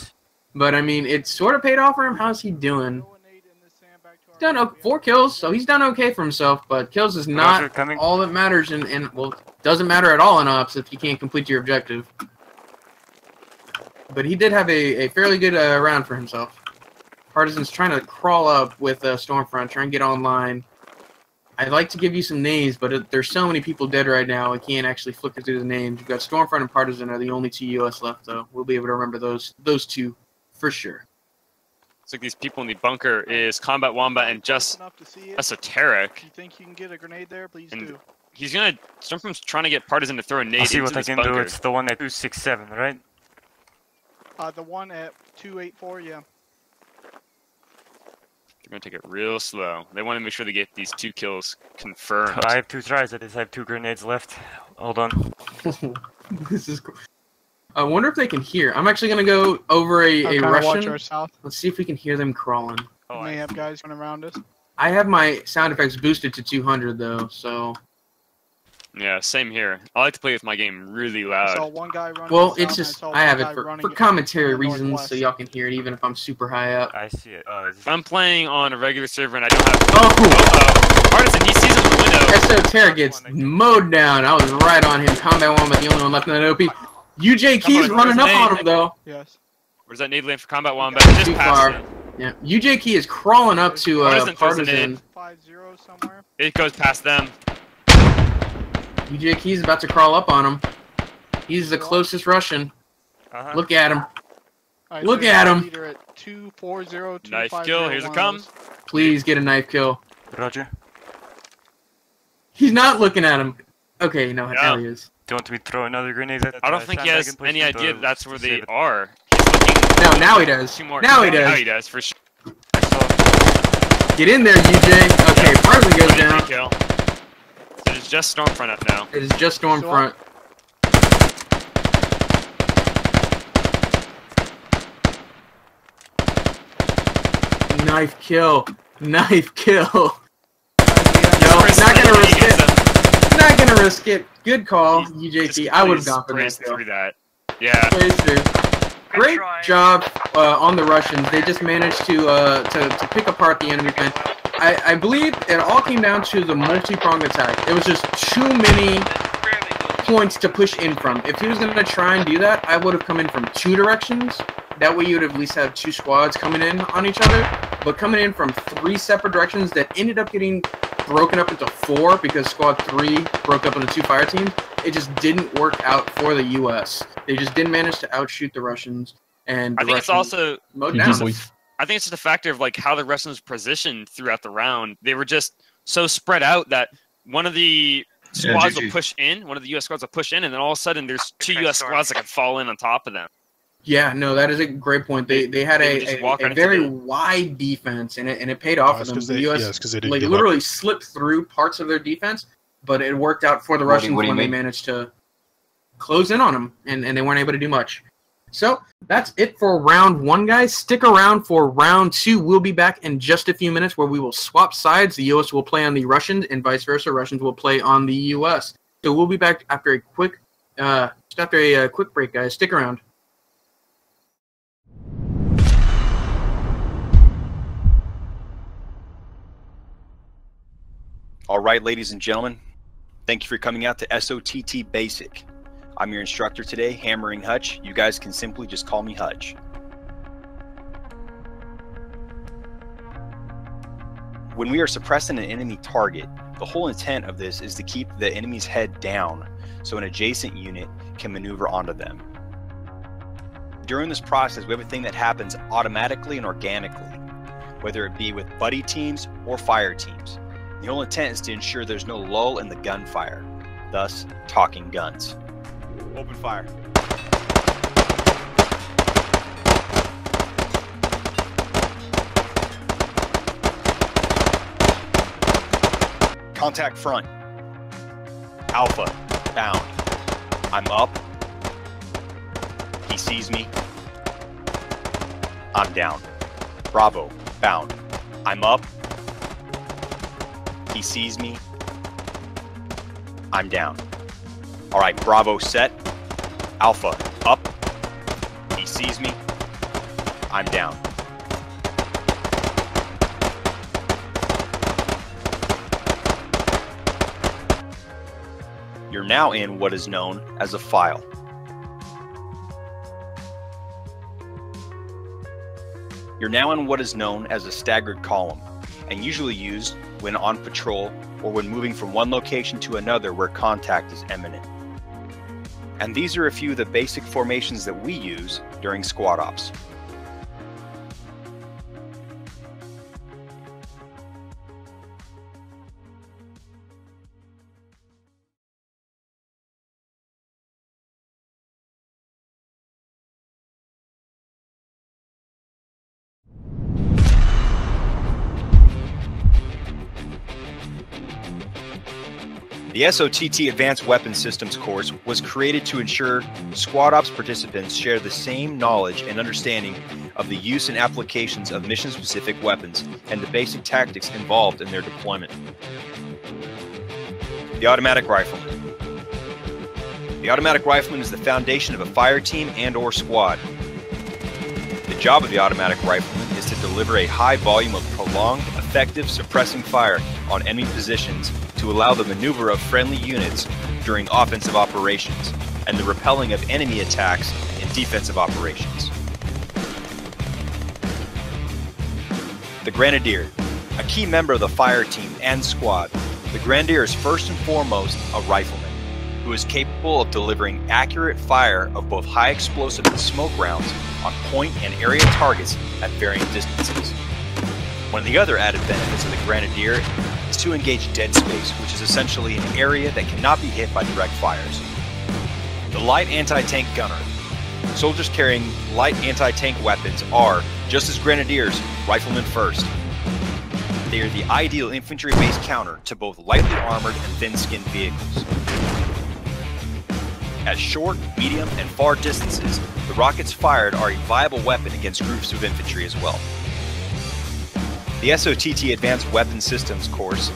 But I mean, it sort of paid off for him. How's he doing? He's done 4 kills, so he's done okay for himself. But kills is not all that matters, and well, doesn't matter at all in ops if you can't complete your objective. But he did have a fairly good round for himself. Partisan's trying to crawl up with Stormfront, trying to get online. I'd like to give you some names, but there's so many people dead right now, I can't actually flicker through the names. You've got Stormfront and Partisan are the only 2 US left, though. We'll be able to remember those 2 for sure. Looks like these people in the bunker is Combat Wombat and just Esoteric. You think you can get a grenade there? Please do. He's gonna. Stormfront's trying to get Partisan to throw a nade I'll see into what I this can bunker. do. It's the one at 267, right? The one at 284, yeah. They're gonna take it real slow. They want to make sure they get these 2 kills confirmed. I have 2 tries at this. I have 2 grenades left. Hold on. This is cool. I wonder if they can hear. I'm actually going to go over a Russian. Watch our south. Let's see if we can hear them crawling. We may have guys running around us. I have my sound effects boosted to 200, though, so... Yeah, same here. I like to play with my game really loud. I saw one guy running well, it's just, I have it for commentary reasons, so y'all can hear it even if I'm super high up. I see it. If I'm playing on a regular server and I don't have... Partisan, he sees him in the window. Esoteric gets mowed down. I was right on him. Combat one, but the only one left in that OP. UJ Key's running up on him, though. Yes. Where's that nade land for Combat Wombat? Just too past far. it. Yeah, UJ Key is crawling up to Partisan. 5-0 somewhere. It goes past them. UJ Key's about to crawl up on him. He's the closest Russian. Look at him. Look at him. At 240, knife kill. Here's it comes. Please get a knife kill. Roger. He's not looking at him. Okay, no, now he is. Do you want me to throw another grenade at I don't think he has any idea that's where they are. No, now he does. Now he does. Now he does, for sure. Get in there, UJ. Okay, Partisan goes down. Kill. So it's just Stormfront up now. It is just Stormfront. Knife kill. Knife kill. No, not gonna risk it. Not gonna risk it. Good call, UJT. I would have gone for that kill. Through that. Yeah. Plays through. Great job on the Russians. They just managed to pick apart the enemy plan. I believe it all came down to the multi-pronged attack. It was just too many points to push in from. If he was going to try and do that, I would have come in from 2 directions. That way you would at least have 2 squads coming in on each other. But coming in from 3 separate directions that ended up getting broken up into 4 because Squad 3 broke up into 2 fire teams, it just didn't work out for the U.S. They just didn't manage to outshoot the Russians. And I think it's also mowed down. I think it's just a factor of like how the Russians positioned throughout the round. They were just so spread out that one of the squads will push in, one of the U.S. squads will push in, and then all of a sudden there's 2 U.S. squads that can fall in on top of them. Yeah, no, that is a great point. They had a very wide defense, and it paid off for them. The U.S. like literally slipped through parts of their defense, but it worked out for the Russians when they managed to close in on them, and they weren't able to do much. So that's it for round 1, guys. Stick around for round 2. We'll be back in just a few minutes where we will swap sides. The U.S. will play on the Russians, and vice versa. Russians will play on the U.S. So we'll be back after a quick Just after a quick break, guys. Stick around. All right, ladies and gentlemen, thank you for coming out to SOTT Basic. I'm your instructor today, Hammering Hutch. You guys can simply just call me Hutch. When we are suppressing an enemy target, the whole intent of this is to keep the enemy's head down so an adjacent unit can maneuver onto them. During this process, we have a thing that happens automatically and organically, whether it be with buddy teams or fire teams. The whole intent is to ensure there's no lull in the gunfire, thus talking guns. Open fire. Contact front. Alpha, bound. I'm up. He sees me. I'm down. Bravo, bound. I'm up. He sees me. I'm down. All right, Bravo set. Alpha up. He sees me. I'm down. You're now in what is known as a file. You're now in what is known as a staggered column, and usually used when on patrol or when moving from one location to another where contact is imminent. And these are a few of the basic formations that we use during squad ops. The SOTT Advanced Weapons Systems course was created to ensure Squad Ops participants share the same knowledge and understanding of the use and applications of mission-specific weapons and the basic tactics involved in their deployment. The Automatic Rifleman. The Automatic Rifleman is the foundation of a fire team and/or squad. The job of the Automatic Rifleman is to deliver a high volume of prolonged, effective suppressing fire on enemy positions to allow the maneuver of friendly units during offensive operations and the repelling of enemy attacks in defensive operations. The Grenadier, a key member of the fire team and squad. The Grenadier is first and foremost a rifleman who is capable of delivering accurate fire of both high explosive and smoke rounds on point and area targets at varying distances. One of the other added benefits of the Grenadier is to engage dead space, which is essentially an area that cannot be hit by direct fires. The Light Anti-Tank Gunner. Soldiers carrying light anti-tank weapons are, just as Grenadiers, riflemen first. They are the ideal infantry-based counter to both lightly armored and thin-skinned vehicles. At short, medium, and far distances, the rockets fired are a viable weapon against groups of infantry as well. The SOTT Advanced Weapons Systems course,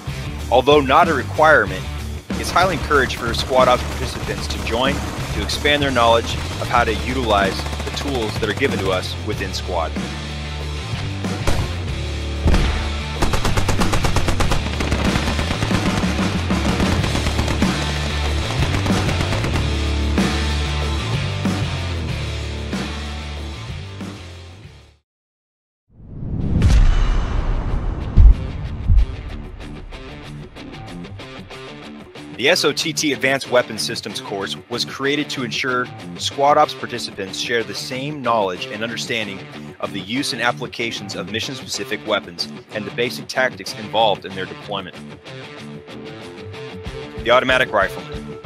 although not a requirement, is highly encouraged for Squad Ops participants to join to expand their knowledge of how to utilize the tools that are given to us within Squad. The SOTT Advanced Weapons Systems course was created to ensure Squad Ops participants share the same knowledge and understanding of the use and applications of mission-specific weapons and the basic tactics involved in their deployment. The Automatic Rifleman.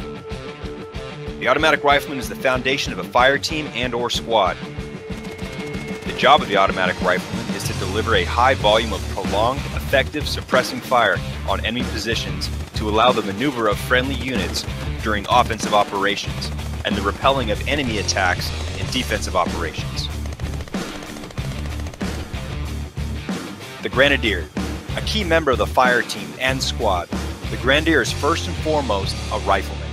The Automatic Rifleman is the foundation of a fire team and/or squad. The job of the Automatic Rifleman is to deliver a high volume of prolonged, effective suppressing fire on enemy positions to allow the maneuver of friendly units during offensive operations and the repelling of enemy attacks in defensive operations. The Grenadier, a key member of the fire team and squad. The Grenadier is first and foremost a rifleman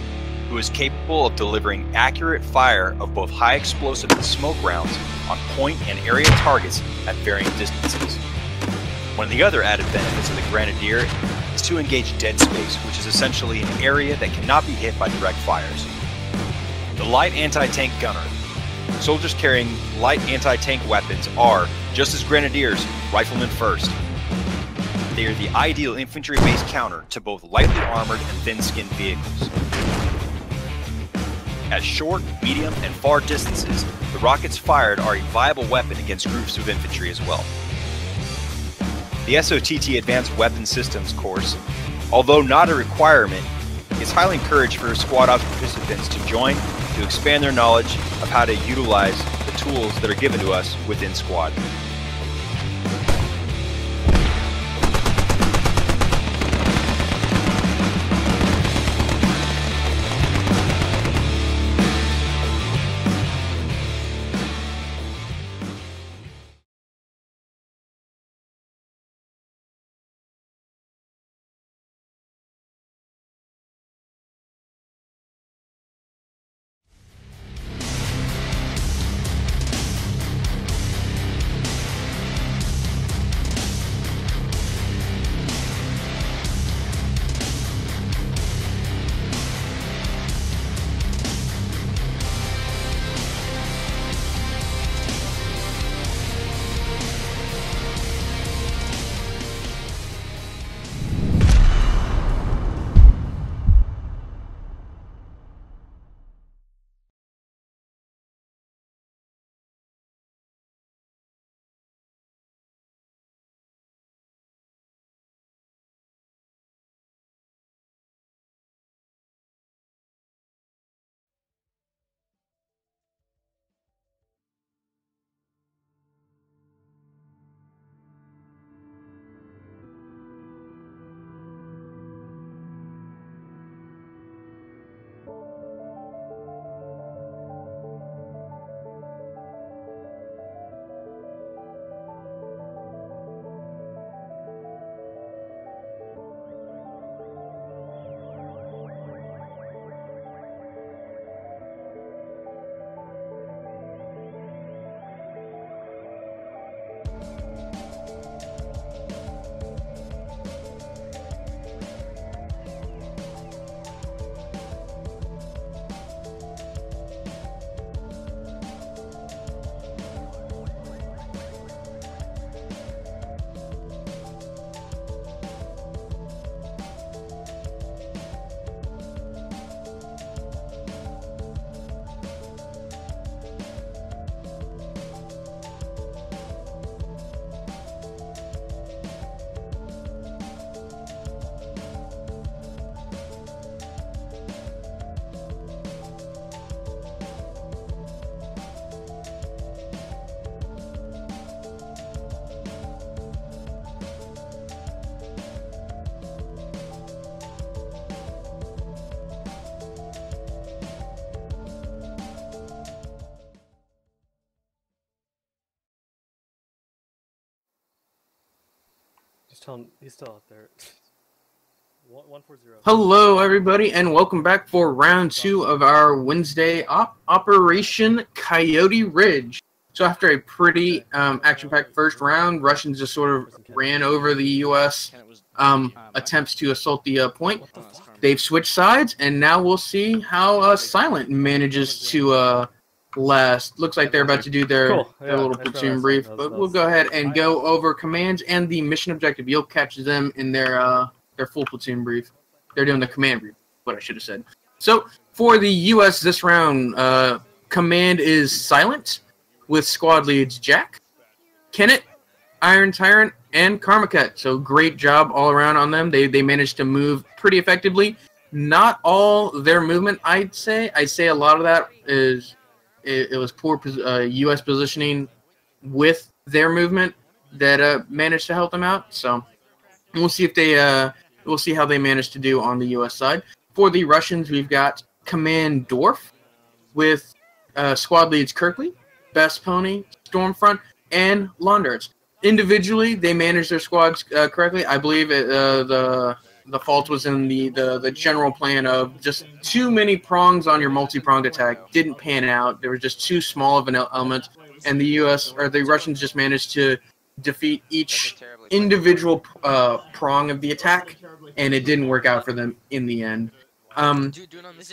who is capable of delivering accurate fire of both high explosive and smoke rounds on point and area targets at varying distances. One of the other added benefits of the Grenadier is to engage dead space, which is essentially an area that cannot be hit by direct fires. The light anti-tank gunner. Soldiers carrying light anti-tank weapons are, just as Grenadiers, riflemen first. They are the ideal infantry-based counter to both lightly armored and thin-skinned vehicles. At short, medium, and far distances, the rockets fired are a viable weapon against groups of infantry as well. The SOTT Advanced Weapon Systems course, although not a requirement, is highly encouraged for squad ops participants to join to expand their knowledge of how to utilize the tools that are given to us within squad. Just tell him he's still out there. 140. Hello, everybody, and welcome back for round 2 of our Wednesday Operation Coyote Ridge. So after a pretty action-packed first round, Russians just sort of ran over the U.S. Attempts to assault the point. They've switched sides, and now we'll see how Silent manages to last. Looks like they're about to do their little platoon brief, but we'll go ahead and go over commands and the mission objective. You'll catch them in their full platoon brief. They're doing the command brief, what I should have said. So for the U.S. this round, command is Silent, with squad leads Jack, Kenneth, Iron Tyrant, and Karmaket. So great job all around on them. They managed to move pretty effectively. Not all their movement, I'd say. I'd say a lot of that is it was poor U.S. positioning with their movement that managed to help them out. So we'll see if they we'll see how they manage to do on the U.S. side. For the Russians, we've got Command Dorf with squad leads Kirkley, Best Pony, Stormfront, and Laundarts. Individually, they manage their squads correctly. I believe the the fault was in the general plan of just too many prongs on your multi-pronged attack. Didn't pan out. There was just too small of an element, and the U.S. or the Russians just managed to defeat each individual prong of the attack, and it didn't work out for them in the end.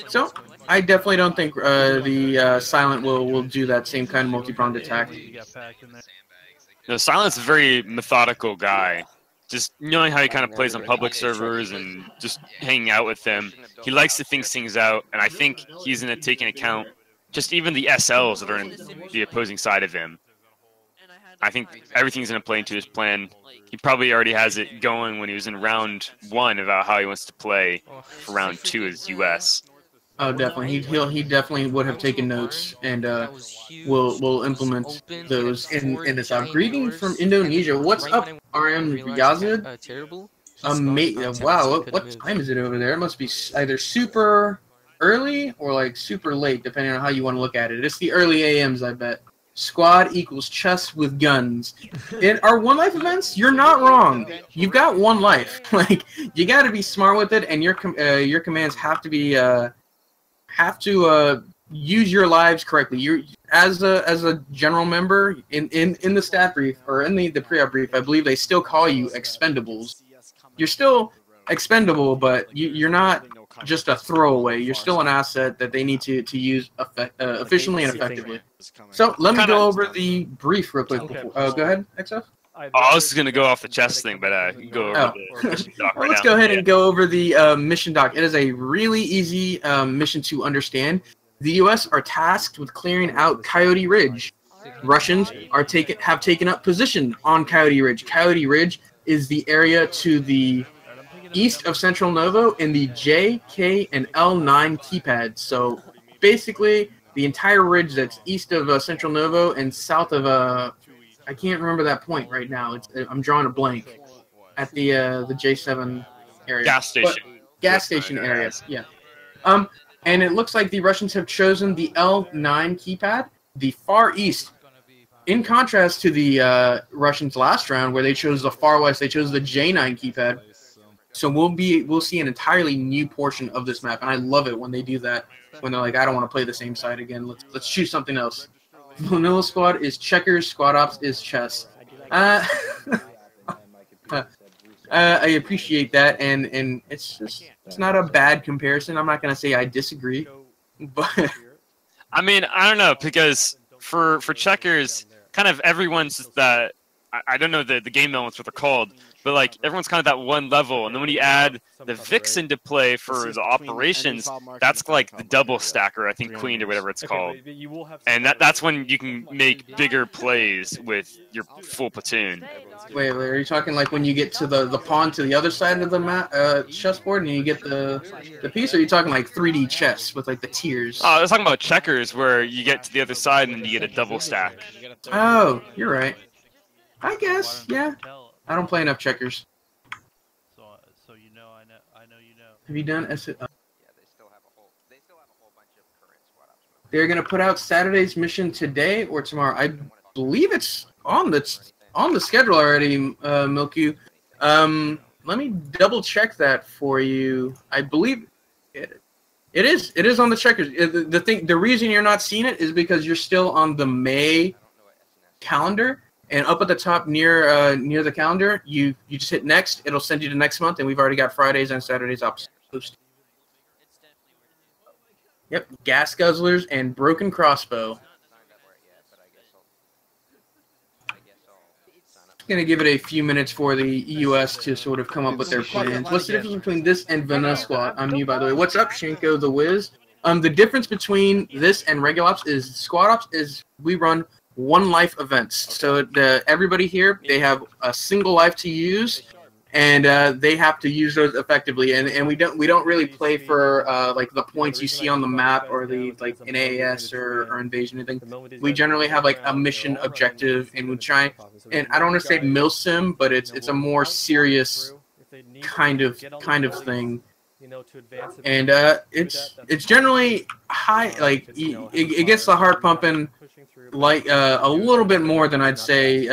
So I definitely don't think the Silent will do that same kind of multi-pronged attack. No, Silent's a very methodical guy. Just knowing how he kind of plays on public servers and just hanging out with them, he likes to think things out, and I think he's going to take into account just even the SLs that are in the opposing side of him. I think everything's going to play into his plan. He probably already has it going when he was in round 1 about how he wants to play for round 2 as US. Oh, definitely. He definitely would have taken notes, and will implement those in this. Greeting from Indonesia. What's up, RM Yazid? Wow, what time is it over there? It must be either super early or like super late, depending on how you want to look at it. It's the early AMs, I bet. Squad equals chess with guns. In our one life events, you're not wrong. You've got one life. Like, you got to be smart with it, and your commands have to be use your lives correctly. You as a general member in the staff brief or in the pre-op brief, I believe they still call you expendables. You're still expendable, but you're not just a throwaway. You're still an asset that they need to use efficiently and effectively. So let me go over the brief real quick. Before, go ahead, XF. I was going to go off the chess thing, but go over the mission doc right well, let's now. go ahead and go over the mission doc. It is a really easy mission to understand. The U.S. are tasked with clearing out Coyote Ridge. Russians have taken up position on Coyote Ridge. Coyote Ridge is the area to the east of Central Novo in the J, K, and L9 keypads. So basically, the entire ridge that's east of Central Novo and south of I can't remember that point right now. I'm drawing a blank at the J7 area. Gas station. Gas station area. Yeah. And it looks like the Russians have chosen the L9 keypad, the far east. In contrast to the Russians last round, where they chose the far west, they chose the J9 keypad. So we'll see an entirely new portion of this map, and I love it when they do that. When they're like, I don't want to play the same side again. Let's choose something else. Vanilla Squad is checkers. Squad Ops is chess. I appreciate that, and it's not a bad comparison. I'm not gonna say I disagree, but I mean, I don't know, because for checkers, kind of everyone's that I don't know the game elements what they're called, but like everyone's kind of that one level, and then when you add the Vix into play for the operations, that's like the double stacker, I think, Queen or whatever it's called, and that's when you can make bigger plays with your full platoon. Wait, are you talking like when you get to the pawn to the other side of the map, chessboard, and you get the piece, or are you talking like 3D chess with like the tiers? Oh, I was talking about checkers, where you get to the other side and then you get a double stack. Oh, you're right. I guess, yeah. I don't play enough checkers. So you know, I know you know. Have you done yeah, they still have a whole bunch of current squad ops. They're gonna put out Saturday's mission today or tomorrow. I believe it's on the schedule already, Milky. Let me double check that for you. I believe it is on the checkers. The reason you're not seeing it is because you're still on the May calendar. And up at the top near the calendar, you just hit next. It'll send you to next month, and we've already got Fridays and Saturdays ops posted. Yep, gas guzzlers and broken crossbow. Gonna give it a few minutes for the US to sort of come up with their plans. What's the difference between this and Vanilla Squad? I'm new, by the way. What's up, Shinko the Wiz? The difference between this and regular ops is Squad Ops is we run one life events. So everybody here, they have a single life to use, and they have to use those effectively. And we don't really play for like the points you see on the map or the like in AAS or Invasion or anything. We generally have like a mission objective, and we try. And I don't want to say milsim, but it's a more serious kind of thing. And it's generally high. Like it gets the heart pumping. Like a little bit more than I'd say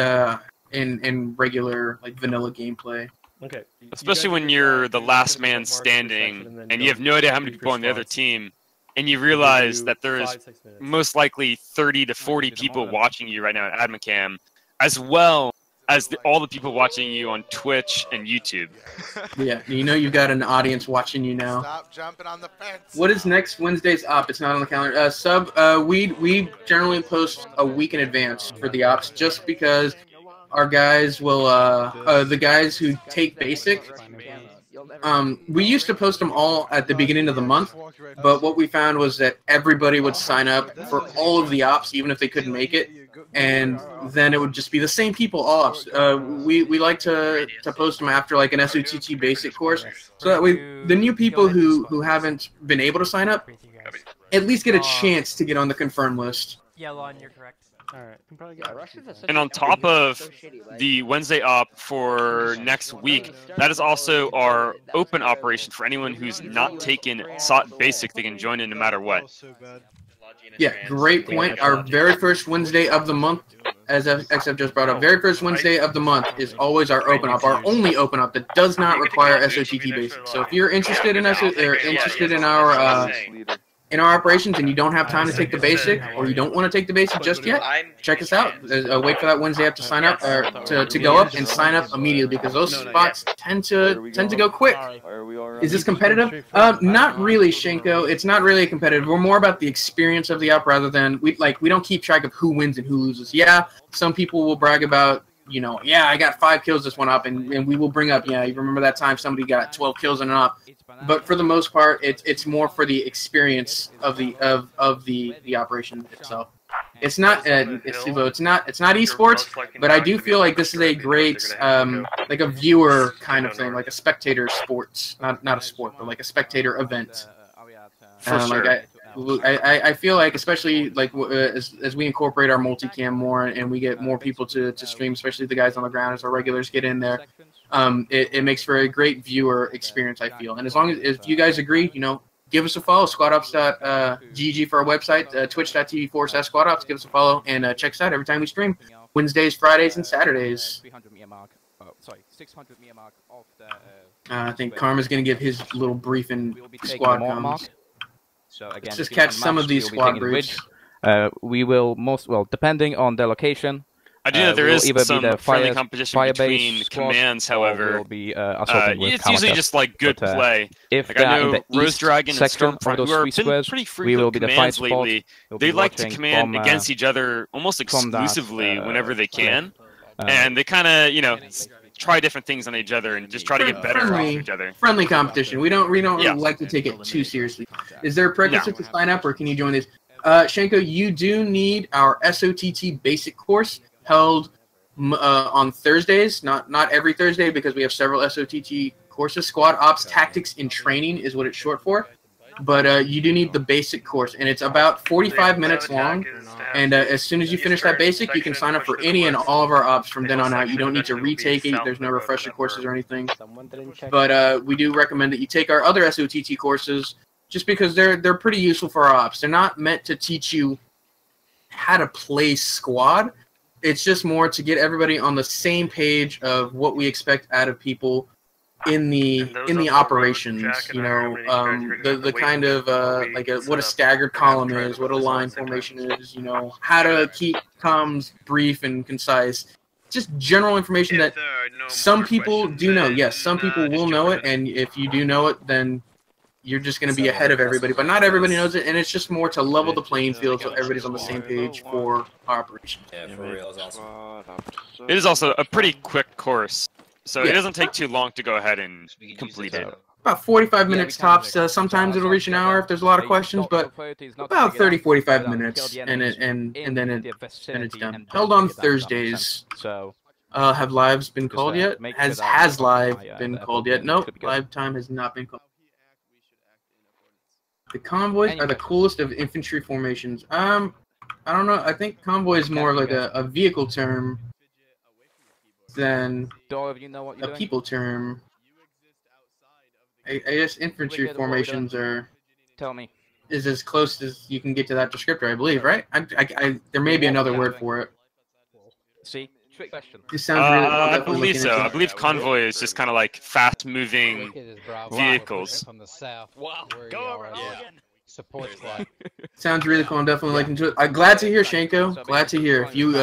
in regular like vanilla gameplay. Okay. Especially when you're the last man standing and you have no idea how many people on the other team, and you realize that there's most likely 30 to 40 people watching you right now at AdminCam, as well as all the people watching you on Twitch and YouTube. Yeah, you know you've got an audience watching you now. Stop jumping on the fence. What is next Wednesday's op? It's not on the calendar. We generally post a week in advance for the ops, just because our guys will the guys who take basic. We used to post them all at the beginning of the month, but what we found was that everybody would sign up for all of the ops, even if they couldn't make it, and then it would just be the same people all ops. We like to post them after like an SOTT basic course, so that way the new people who haven't been able to sign up at least get a chance to get on the confirmed list. Yeah, Lon, you're correct. Alright, And on top of the Wednesday op for next week, that is also our open operation for anyone who's not taken SOT Basic. They can join in no matter what. Yeah, great point. Our very first Wednesday of the month, as XF just brought up, very first Wednesday of the month is always our open up, our only open up that does not require SOTT Basic. So if you're interested in in our operations and you don't have time to take the basic, or you don't want to take the basic just yet, check us out. Wait for that Wednesday up to sign up, or to go up and sign up immediately, because those spots tend to go quick. Is this competitive? Not really, Shenko. It's not really competitive. We're more about the experience of the op rather than we don't keep track of who wins and who loses. Yeah, some people will brag about, yeah, I got 5 kills this one up, and we will bring up, yeah, you remember that time somebody got 12 kills in an op. But for the most part, it's more for the experience of the operation itself. It's not it's not esports, but I do feel like this is a great like a viewer kind of thing, like a spectator sports, not a sport, but like a spectator event. For sure. I feel like, especially like as we incorporate our multicam more and we get more people to stream, especially the guys on the ground as our regulars get in there, it makes for a great viewer experience, I feel. And as long as if you guys agree, give us a follow, squadops.gg for our website, twitch.tv/squadops. Give us a follow and check us out every time we stream, Wednesdays, Fridays, and Saturdays. I think Karma's going to give his little briefing squad comms. So again, let's just catch some of these squad groups. We will depending on the location. I do know there is some friendly competition between commands, however. It's usually just like good play. If like, I know Rose Dragon and section Stormfront, who are been pretty frequent commands lately, they like to command against each other almost exclusively whenever they can. And they kind of, try different things on each other and just try to get better off each other. Friendly competition. We don't like to take it too seriously. Is there a prerequisite to sign up, or can you join this? Shenko, you do need our SOTT basic course held on Thursdays. Not every Thursday, because we have several SOTT courses. Squad Ops Tactics and Training is what it's short for. But you do need the basic course, and it's about 45 minutes long. And as soon as you finish that basic, you can sign up for any and all of our ops from then on out. You don't need to retake it. There's no refresher courses or anything. But we do recommend that you take our other SOTT courses, just because they're pretty useful for our ops. They're not meant to teach you how to play squad. It's just more to get everybody on the same page of what we expect out of people in the operations, the kind of what a staggered column is, what a line formation is, how to keep comms brief and concise, just general information that some people do know. Yes, some people will know it, and if you do know it, then you're just going to be ahead of everybody. But not everybody knows it, and it's just more to level the playing field so everybody's on the same page for our operations. Yeah, for real, is awesome. It is also a pretty quick course. So it doesn't take too long to go ahead and complete it. About 45 minutes tops. Sometimes it'll reach an hour if there's a lot of questions, but about 30-45 minutes, and then it's done. Held on Thursdays. Have lives been called yet? Has live been called yet? Nope, live time has not been called. The convoys are the coolest of infantry formations. I don't know. I think convoy is more like a vehicle term than a people term. I guess infantry formations is as close as you can get to that descriptor, I believe, right? There may be another word for it. See, Trick question. This sounds really cool. I Definitely believe looking so. into I believe convoy is just kind of like fast-moving vehicles. From the south. Wow. Go over again. Support squad. Sounds really cool. I'm definitely looking into it. I'm glad to hear, Shanko. Glad to hear. If you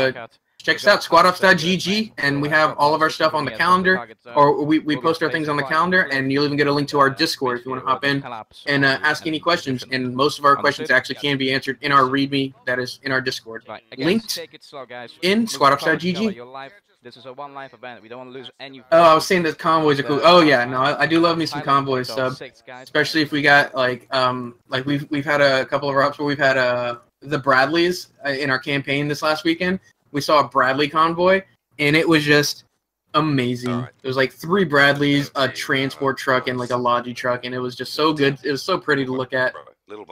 check us out, squadops.gg, and we have all of our stuff on the calendar, or we post our things on the calendar, and you'll even get a link to our Discord if you want to hop in and ask any questions. And most of our questions actually can be answered in our README that is in our Discord. Linked in squadops.gg. This is a one-life event. We don't want to lose any. Oh, I was saying that convoys are cool. Oh yeah, no, I do love me some convoys, sub. Especially if we got like we've had a couple of ops where we've had the Bradleys in our campaign this last weekend. We saw a Bradley convoy, and it was just amazing. Right. It was like 3 Bradleys, a transport truck, and like a Logi truck, and it was just so good. It was so pretty to look at.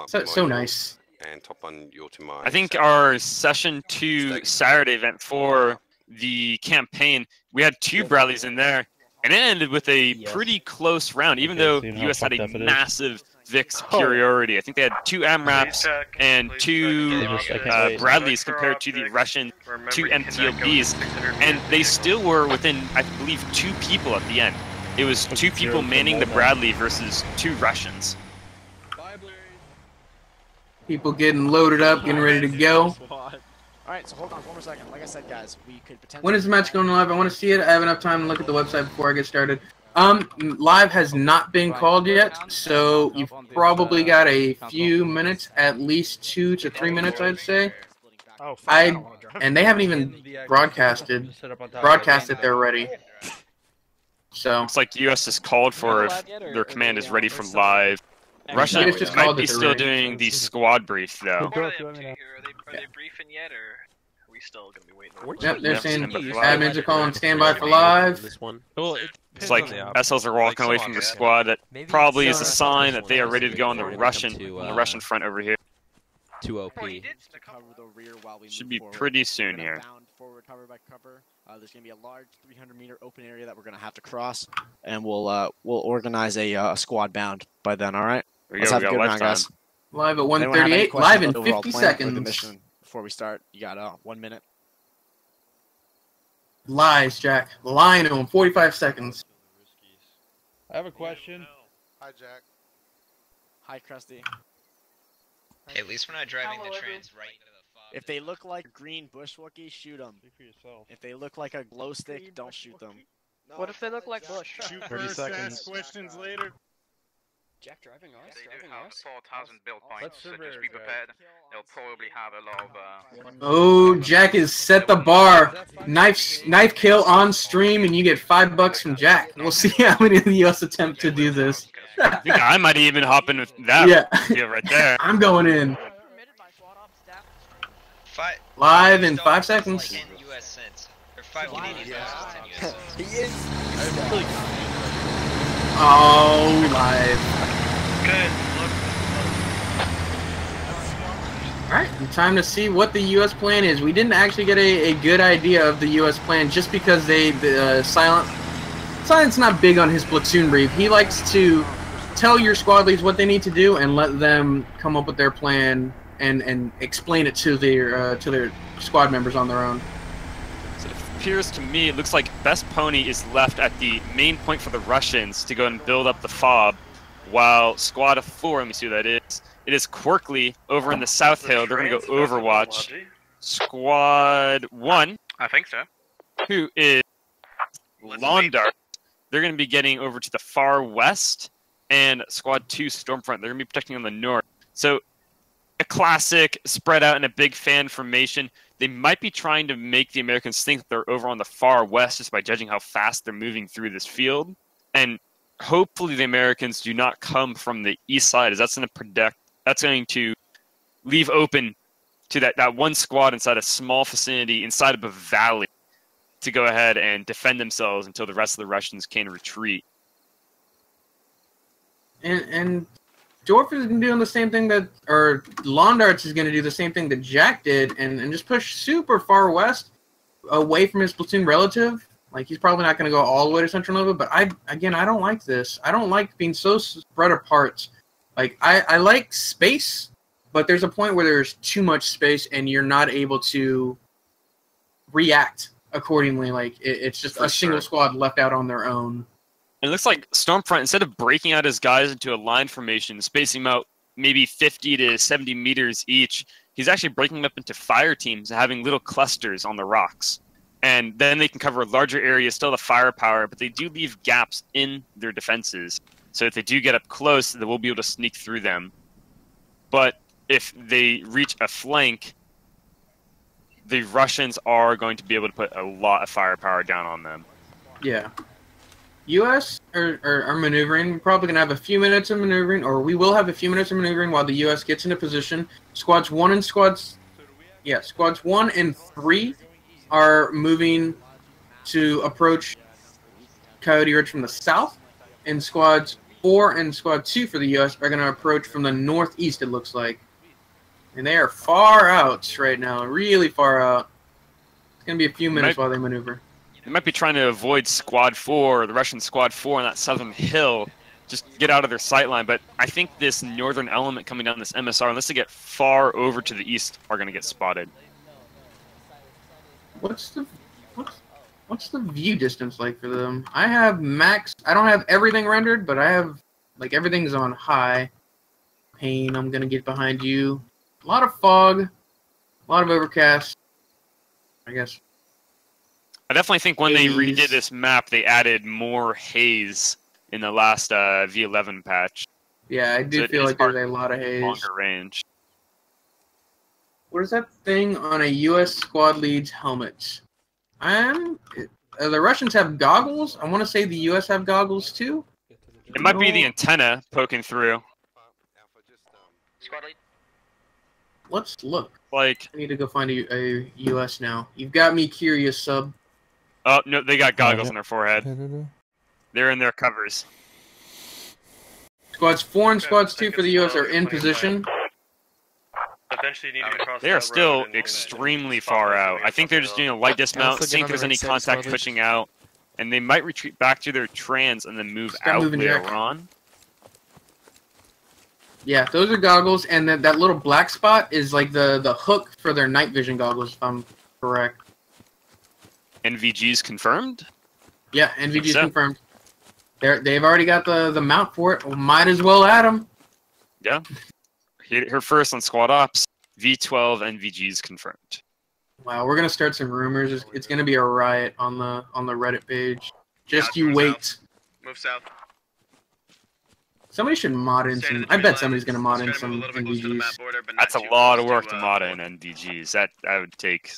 So nice. And top on your to mine. I think our session 2 Saturday event for the campaign, we had 2 Bradleys in there, and it ended with a pretty close round, even though the US had a massive VIX superiority. I think they had 2 AMRAPs and 2 Bradleys compared to the Russian 2 MTLBs, and they still were within, I believe, 2 people at the end. It was 2 people manning the Bradley versus 2 Russians. People getting loaded up, getting ready to go. Alright, so hold on one more second. Like I said, guys, we could potentially... When is the match going live? I want to see it. I have enough time to look at the website before I get started. Live has not been called yet, so you've probably got a few minutes, at least 2 to 3 minutes, I'd say. And they haven't even broadcasted they're ready. So it's like US is called for if their command is ready for live. Russia might be still doing the squad brief though. Are they briefing yet, or are we still gonna be waiting? Yep, they're saying admins are calling standby for live. It's like SLs are walking away from the squad. That probably is a sign that they are ready to go on the Russian front over here. 2 OP. Should be pretty soon here. Forward cover by cover. There's gonna be a large 300-meter open area that we're gonna have to cross, and we'll organize a squad bound by then. All right. Let's have a good round, guys. Live at 1:38. Live in 50 seconds. Before we start, you got 1 minute. Lies, Jack. Lying to him. 45 seconds. I have a question. Hi, Jack. Hi, Krusty. Hey, at least we're not driving the trains right into the fog. If they look like green bush Wookiees, shoot them. If they look like a glow stick, don't shoot them. What if they look like bush? 30 seconds. Questions later. Jack driving us? They do have 4,000 build points, so just be prepared. They'll probably have a lot of... Oh, Jack has set the bar. Knife kill on stream, and you get $5 from Jack. We'll see how many of the US attempt to do this. I think I might even hop in with that deal right there. I'm going in. Live in 5 seconds. US cents. Or 5 Canadian cents in US cents. He is. Oh, live. Good. Alright, time to see what the U.S. plan is. We didn't actually get a good idea of the U.S. plan just because Silent's not big on his platoon brief. He likes to tell your squad leads what they need to do and let them come up with their plan and explain it to their squad members on their own. So it appears to me, it looks like Best Pony is left at the main point for the Russians to go and build up the FOB, while Squad of 4, let me see what that is. It is Quirkly over in the South Hill. They're going to go Overwatch. Squad 1, I think so, who is Laundar, they're going to be getting over to the far west, and Squad 2, Stormfront, they're going to be protecting on the north. So a classic spread out in a big fan formation. They might be trying to make the Americans think that they're over on the far west just by judging how fast they're moving through this field. And hopefully the Americans do not come from the east side, as that's going to leave open to that one squad inside a small vicinity, inside of a valley, to go ahead and defend themselves until the rest of the Russians can retreat. And Dorf is doing the same thing or Londarts is going to do the same thing that Jack did and just push super far west away from his platoon relative. Like, he's probably not going to go all the way to Central Nova, but I don't like this. I don't like being so spread apart. Like, I like space, but there's a point where there's too much space and you're not able to react accordingly. Like it's just For a single sure. squad left out on their own. And it looks like Stormfront, instead of breaking out his guys into a line formation, spacing them out maybe 50 to 70 meters each, he's actually breaking them up into fire teams, having little clusters on the rocks. And then they can cover larger areas, still have firepower, but they do leave gaps in their defenses. So if they do get up close, they will be able to sneak through them. But if they reach a flank, the Russians are going to be able to put a lot of firepower down on them. Yeah. U.S. are maneuvering. We're probably going to have a few minutes of maneuvering, or we will have a few minutes of maneuvering while the U.S. gets into position. Squads 1 and 3 are moving to approach Coyote Ridge from the south, and Squads 4 and Squad 2 for the U.S. are going to approach from the northeast, it looks like. And they are far out right now, really far out. It's going to be a few minutes while they maneuver. They might be trying to avoid Squad 4, the Russian Squad 4 on that southern hill, just get out of their sight line. But I think this northern element coming down this MSR, unless they get far over to the east, are going to get spotted. What's the view distance like for them? I have max. I don't have everything rendered, but I have like everything's on high. Pain. I'm going to get behind you. A lot of fog, a lot of overcast. I guess. I definitely think when they redid this map, they added more haze in the last V11 patch. Yeah, I do feel like there's a lot of haze. Longer range. What is that thing on a U.S. squad lead's helmet? The Russians have goggles. I want to say the U.S. have goggles too. It might be the antenna poking through. Squad lead. Let's look. Like, I need to go find a U.S. now. You've got me curious, sub. Oh, no, they got goggles on their forehead. They're in their covers. Squads 4 and Squads 2 for the U.S. are in position. Eventually, you need to cross They are still extremely far out. I think they're just doing a light dismount, seeing if there's any contact pushing out, and they might retreat back to their trans and then move out later on. Yeah, those are goggles, and that little black spot is like the hook for their night vision goggles, if I'm correct. NVG's confirmed? Yeah, NVG's confirmed. They've already got the mount for it. Might as well add them. Yeah. Hit her first on Squad Ops. V12 NVG's confirmed. Wow, we're gonna start some rumors. It's gonna be a riot on the Reddit page. Just you wait. South. Move south. Somebody should mod in some. I bet somebody's gonna mod in some NVGs. That's a lot of work to mod in NVGs. That would take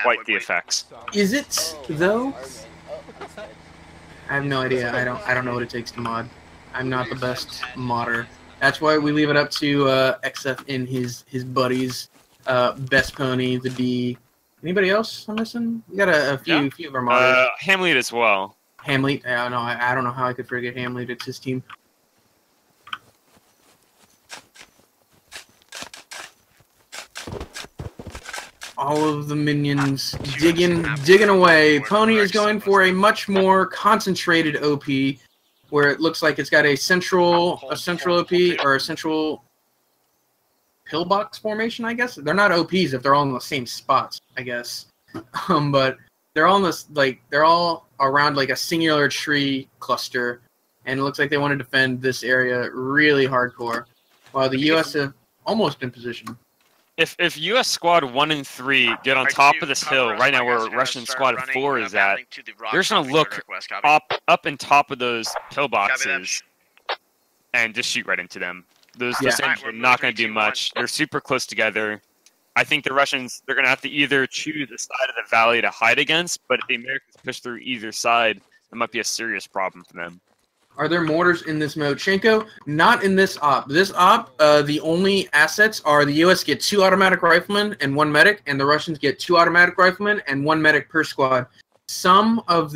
quite the effects. Is it though? I have no idea. I don't know what it takes to mod. I'm not the best modder. That's why we leave it up to XF and his buddies. Best Pony, the D. Anybody else I'm missing? We got a few of our modders. Hamlet as well. Hamlet. I don't know how I could forget Hamlet. It's his team. All of the minions digging away. Pony is going for a much more concentrated OP, where it looks like it's got a central OP or a central pillbox formation. I guess they're not OPs if they're all in the same spots. I guess, but they're all in this they're all around like a singular tree cluster, and it looks like they want to defend this area really hardcore, while the U.S. have almost in position. If U.S. Squad 1 and 3 get on top of this hill right now where Russian Squad 4 is at, they're just going to look up and top of those pillboxes and just shoot right into them. Those things are not going to do much. They're super close together. I think the Russians, they're going to have to either choose a side of the valley to hide against, but if the Americans push through either side, it might be a serious problem for them. Are there mortars in this mode? Shenko, not in this op. This op, the only assets are the U.S. get 2 automatic riflemen and 1 medic, and the Russians get 2 automatic riflemen and 1 medic per squad. Some of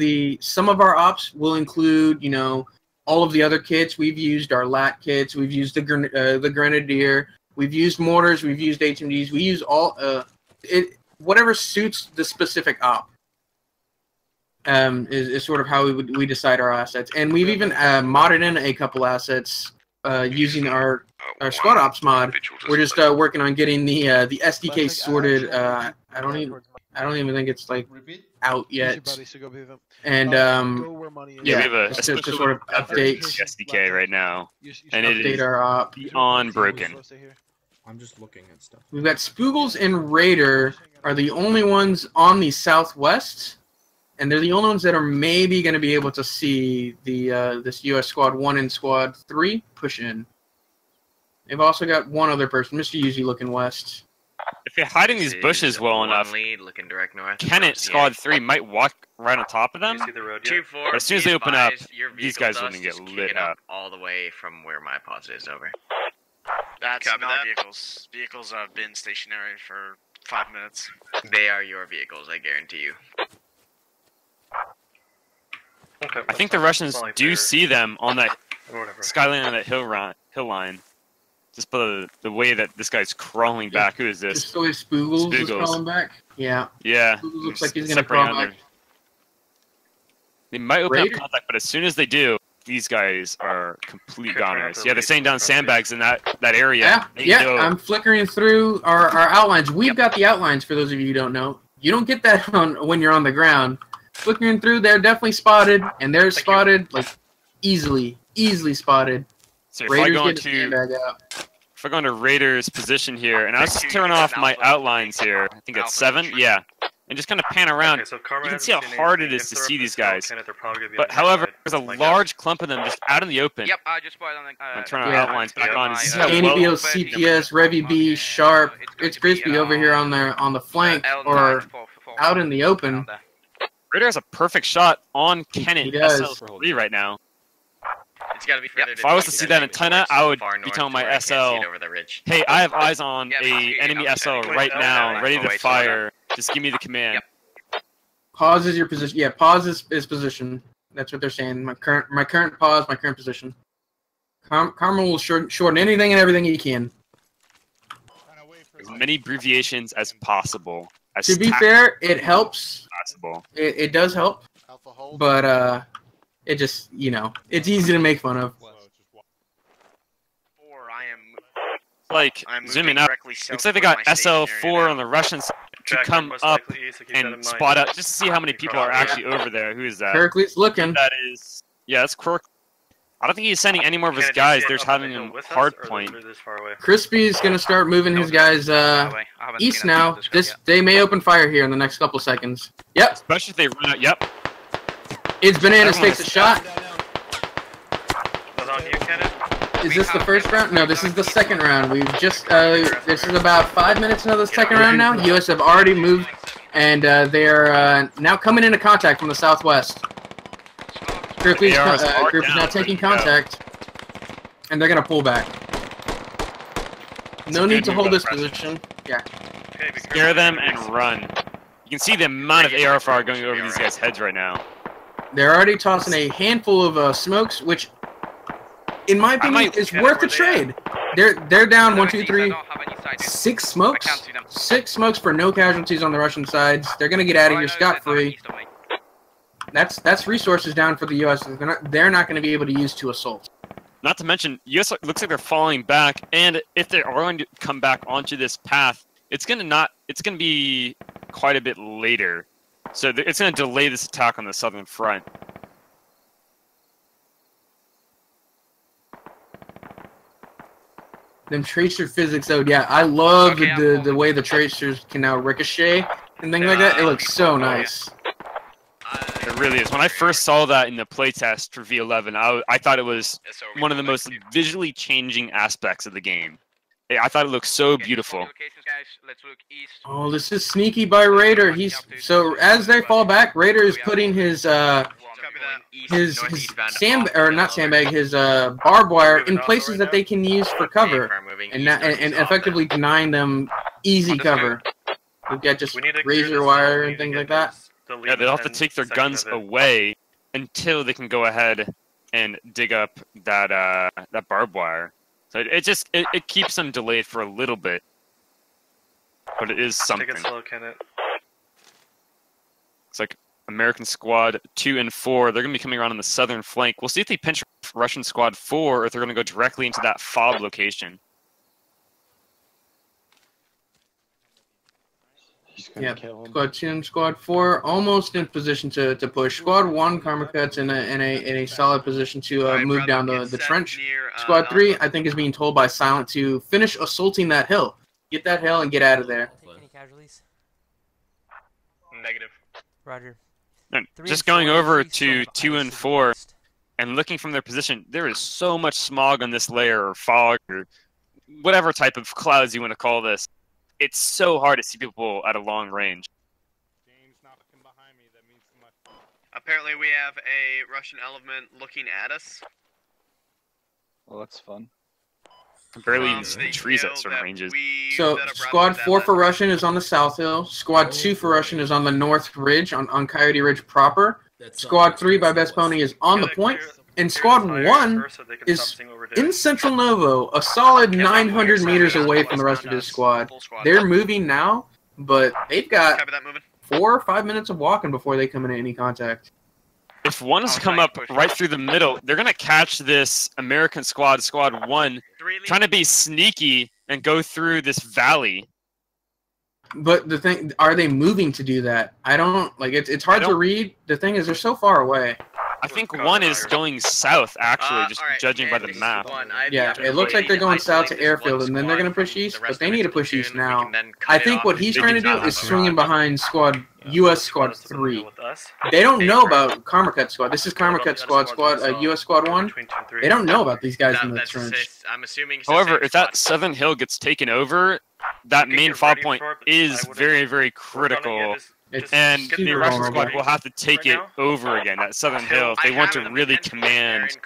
our ops will include, all of the other kits. We've used our LAT kits. We've used the Grenadier. We've used mortars. We've used HMDs. We use all whatever suits the specific op. Is sort of how we decide our assets, and we've even modded in a couple assets using our squad ops mod. We're just working on getting the SDK sorted. I don't even I don't even think it's like out yet. And Yeah, we have a just special to sort of update SDK right now, and it update is our op. beyond broken. I'm just looking at stuff. We've got Spoogles and Raider are the only ones on the southwest, and they're the only ones that are maybe going to be able to see the this U.S. Squad 1 and Squad 3 push in. They've also got one other person, Mr. Yuzi, looking west. If you're hiding these bushes well enough, lead, looking direct north. Kennett Squad 3 might walk right on top of them. You see the road, 2-4, but as soon as they open up, these guys are going to get lit up. All the way from where my posit is over. That's Copy not that. vehicles. Vehicles have been stationary for 5 minutes. They are your vehicles, I guarantee you. I think the Russians do see them on that skyline on that hill line. Just by the way that this guy's crawling back. Who is this? Just the way Spoogles is crawling back? Yeah. Yeah. Spoogles looks like he's going to crawl back. They might open up contact, but as soon as they do, these guys are complete goners. Yeah, they're setting down sandbags in that area. Yeah, I'm flickering through our outlines. We've got the outlines, for those of you who don't know. You don't get that when you're on the ground. Flickering through, they're definitely spotted, and they're spotted, like, easily spotted. So if I go into Raiders' position here, and I was just turn off my outlines here, I think it's 7, yeah, and just kind of pan around, you can see how hard it is to see these guys. But however, there's a large clump of them just out in the open. Yep, I just spotted on the. I'm turning our outlines back on. Anybio, CPS, Revy B, Sharp, it's Crispy over here on the flank or out in the open. Raider has a perfect shot on Kennett SL3 right now. It's got to be further. If I was to see that antenna, I would be telling my SL, hey, I have eyes on a enemy SL right now, ready to fire. Just give me the command. Pause is your position. Yeah, pause is position. That's what they're saying. My current pause, my current position. Karma will shorten anything and everything he can. As many abbreviations as possible. To be fair, it helps. Possible. It does help. But it just, it's easy to make fun of. Like, zooming up, looks like they got SL4 on the Russian side to come up and spot out, just to see how many people are actually over there. Who is that? Hercules looking. That is, yeah, that's Quirk. I don't think he's sending any more of his guys. They're just having him hard point. Crispy's going to start moving his guys east now. They may open fire here in the next couple seconds. Yep. Especially if they run out. Yep. It's Bananas takes a shot. Is this the first round? No, this is the second round. We've just, this is about 5 minutes into the second round now. US have already moved, and they're now coming into contact from the southwest. Group is now taking contact, and they're going to pull back. No need to hold this position. Yeah. Scare them and run. You can see the amount of AR fire going over these guys' heads right now. They're already tossing a handful of smokes, which, in my opinion, is worth a trade. They're down 1, 2, 3, 6 smokes. 6 smokes for no casualties on the Russian sides. They're going to get out of here scot-free. That's resources down for the U.S. They're not going to be able to use to assault. Not to mention, U.S. looks like they're falling back, and if they are going to come back onto this path, it's going to be quite a bit later. So it's going to delay this attack on the southern front. Them tracer physics, though, yeah, I love the way the tracers can now ricochet and things like that. It looks so nice. It really is. When I first saw that in the playtest for V11, I thought it was one of the most visually changing aspects of the game. I thought it looked so beautiful. Oh, this is sneaky by Raider. So as they fall back, Raider is putting his barbed wire in places that they can use for cover, and effectively denying them easy cover. We've got just razor wire and things like that. Yeah, they'll have to take their guns away until they can go ahead and dig up that barbed wire. So it keeps them delayed for a little bit, but it is something. Take it slow, Kenneth. It's like American Squad 2 and 4. They're going to be coming around on the southern flank. We'll see if they pinch Russian Squad 4 or if they're going to go directly into that FOB location. Yeah, Squad 2 and Squad 4 almost in position to push. Squad 1, Karma Cut's in a solid position to move down the trench. Squad 3, I think, is being told by Silent to finish assaulting that hill. Get that hill and get out of there. Any casualties? Negative. Roger. And 3 just and going 4 over east on to the 2 high and city 4 west. and looking from their position, there is so much smog on this layer, or fog, or whatever type of clouds you want to call this. It's so hard to see people at a long range. Apparently, we have a Russian element looking at us. Well, that's fun. Barely even see trees at certain ranges. So, Squad 4 for Russian is on the South Hill. Squad 2 for Russian is on the North Ridge, on Coyote Ridge proper. Squad 3 by Best Pony is on the point. And Squad 1 is in Central Novo, a solid 900 meters away from the rest of his squad. They're moving now, but they've got 4 or 5 minutes of walking before they come into any contact. If one has come up right through the middle, they're going to catch this American squad, Squad 1, trying to be sneaky and go through this valley. But the thing, are they moving to do that? I don't, like, it's hard to read. The thing is, they're so far away. I think one is going south, actually, just judging by the map. Yeah, it looks like they're going south to airfield, and then they're going to push east, but they need to push east now. I think what he's trying to do is swinging behind U.S. Squad 3. They don't know about Karma Cut Squad. This is Karma Cut Squad, U.S. Squad 1. They don't know about these guys in the trench. However, if that Southern Hill gets taken over, that main fall point is very, very critical. And the Russian squad will have to take it over again, that Southern Hill, if they want to really command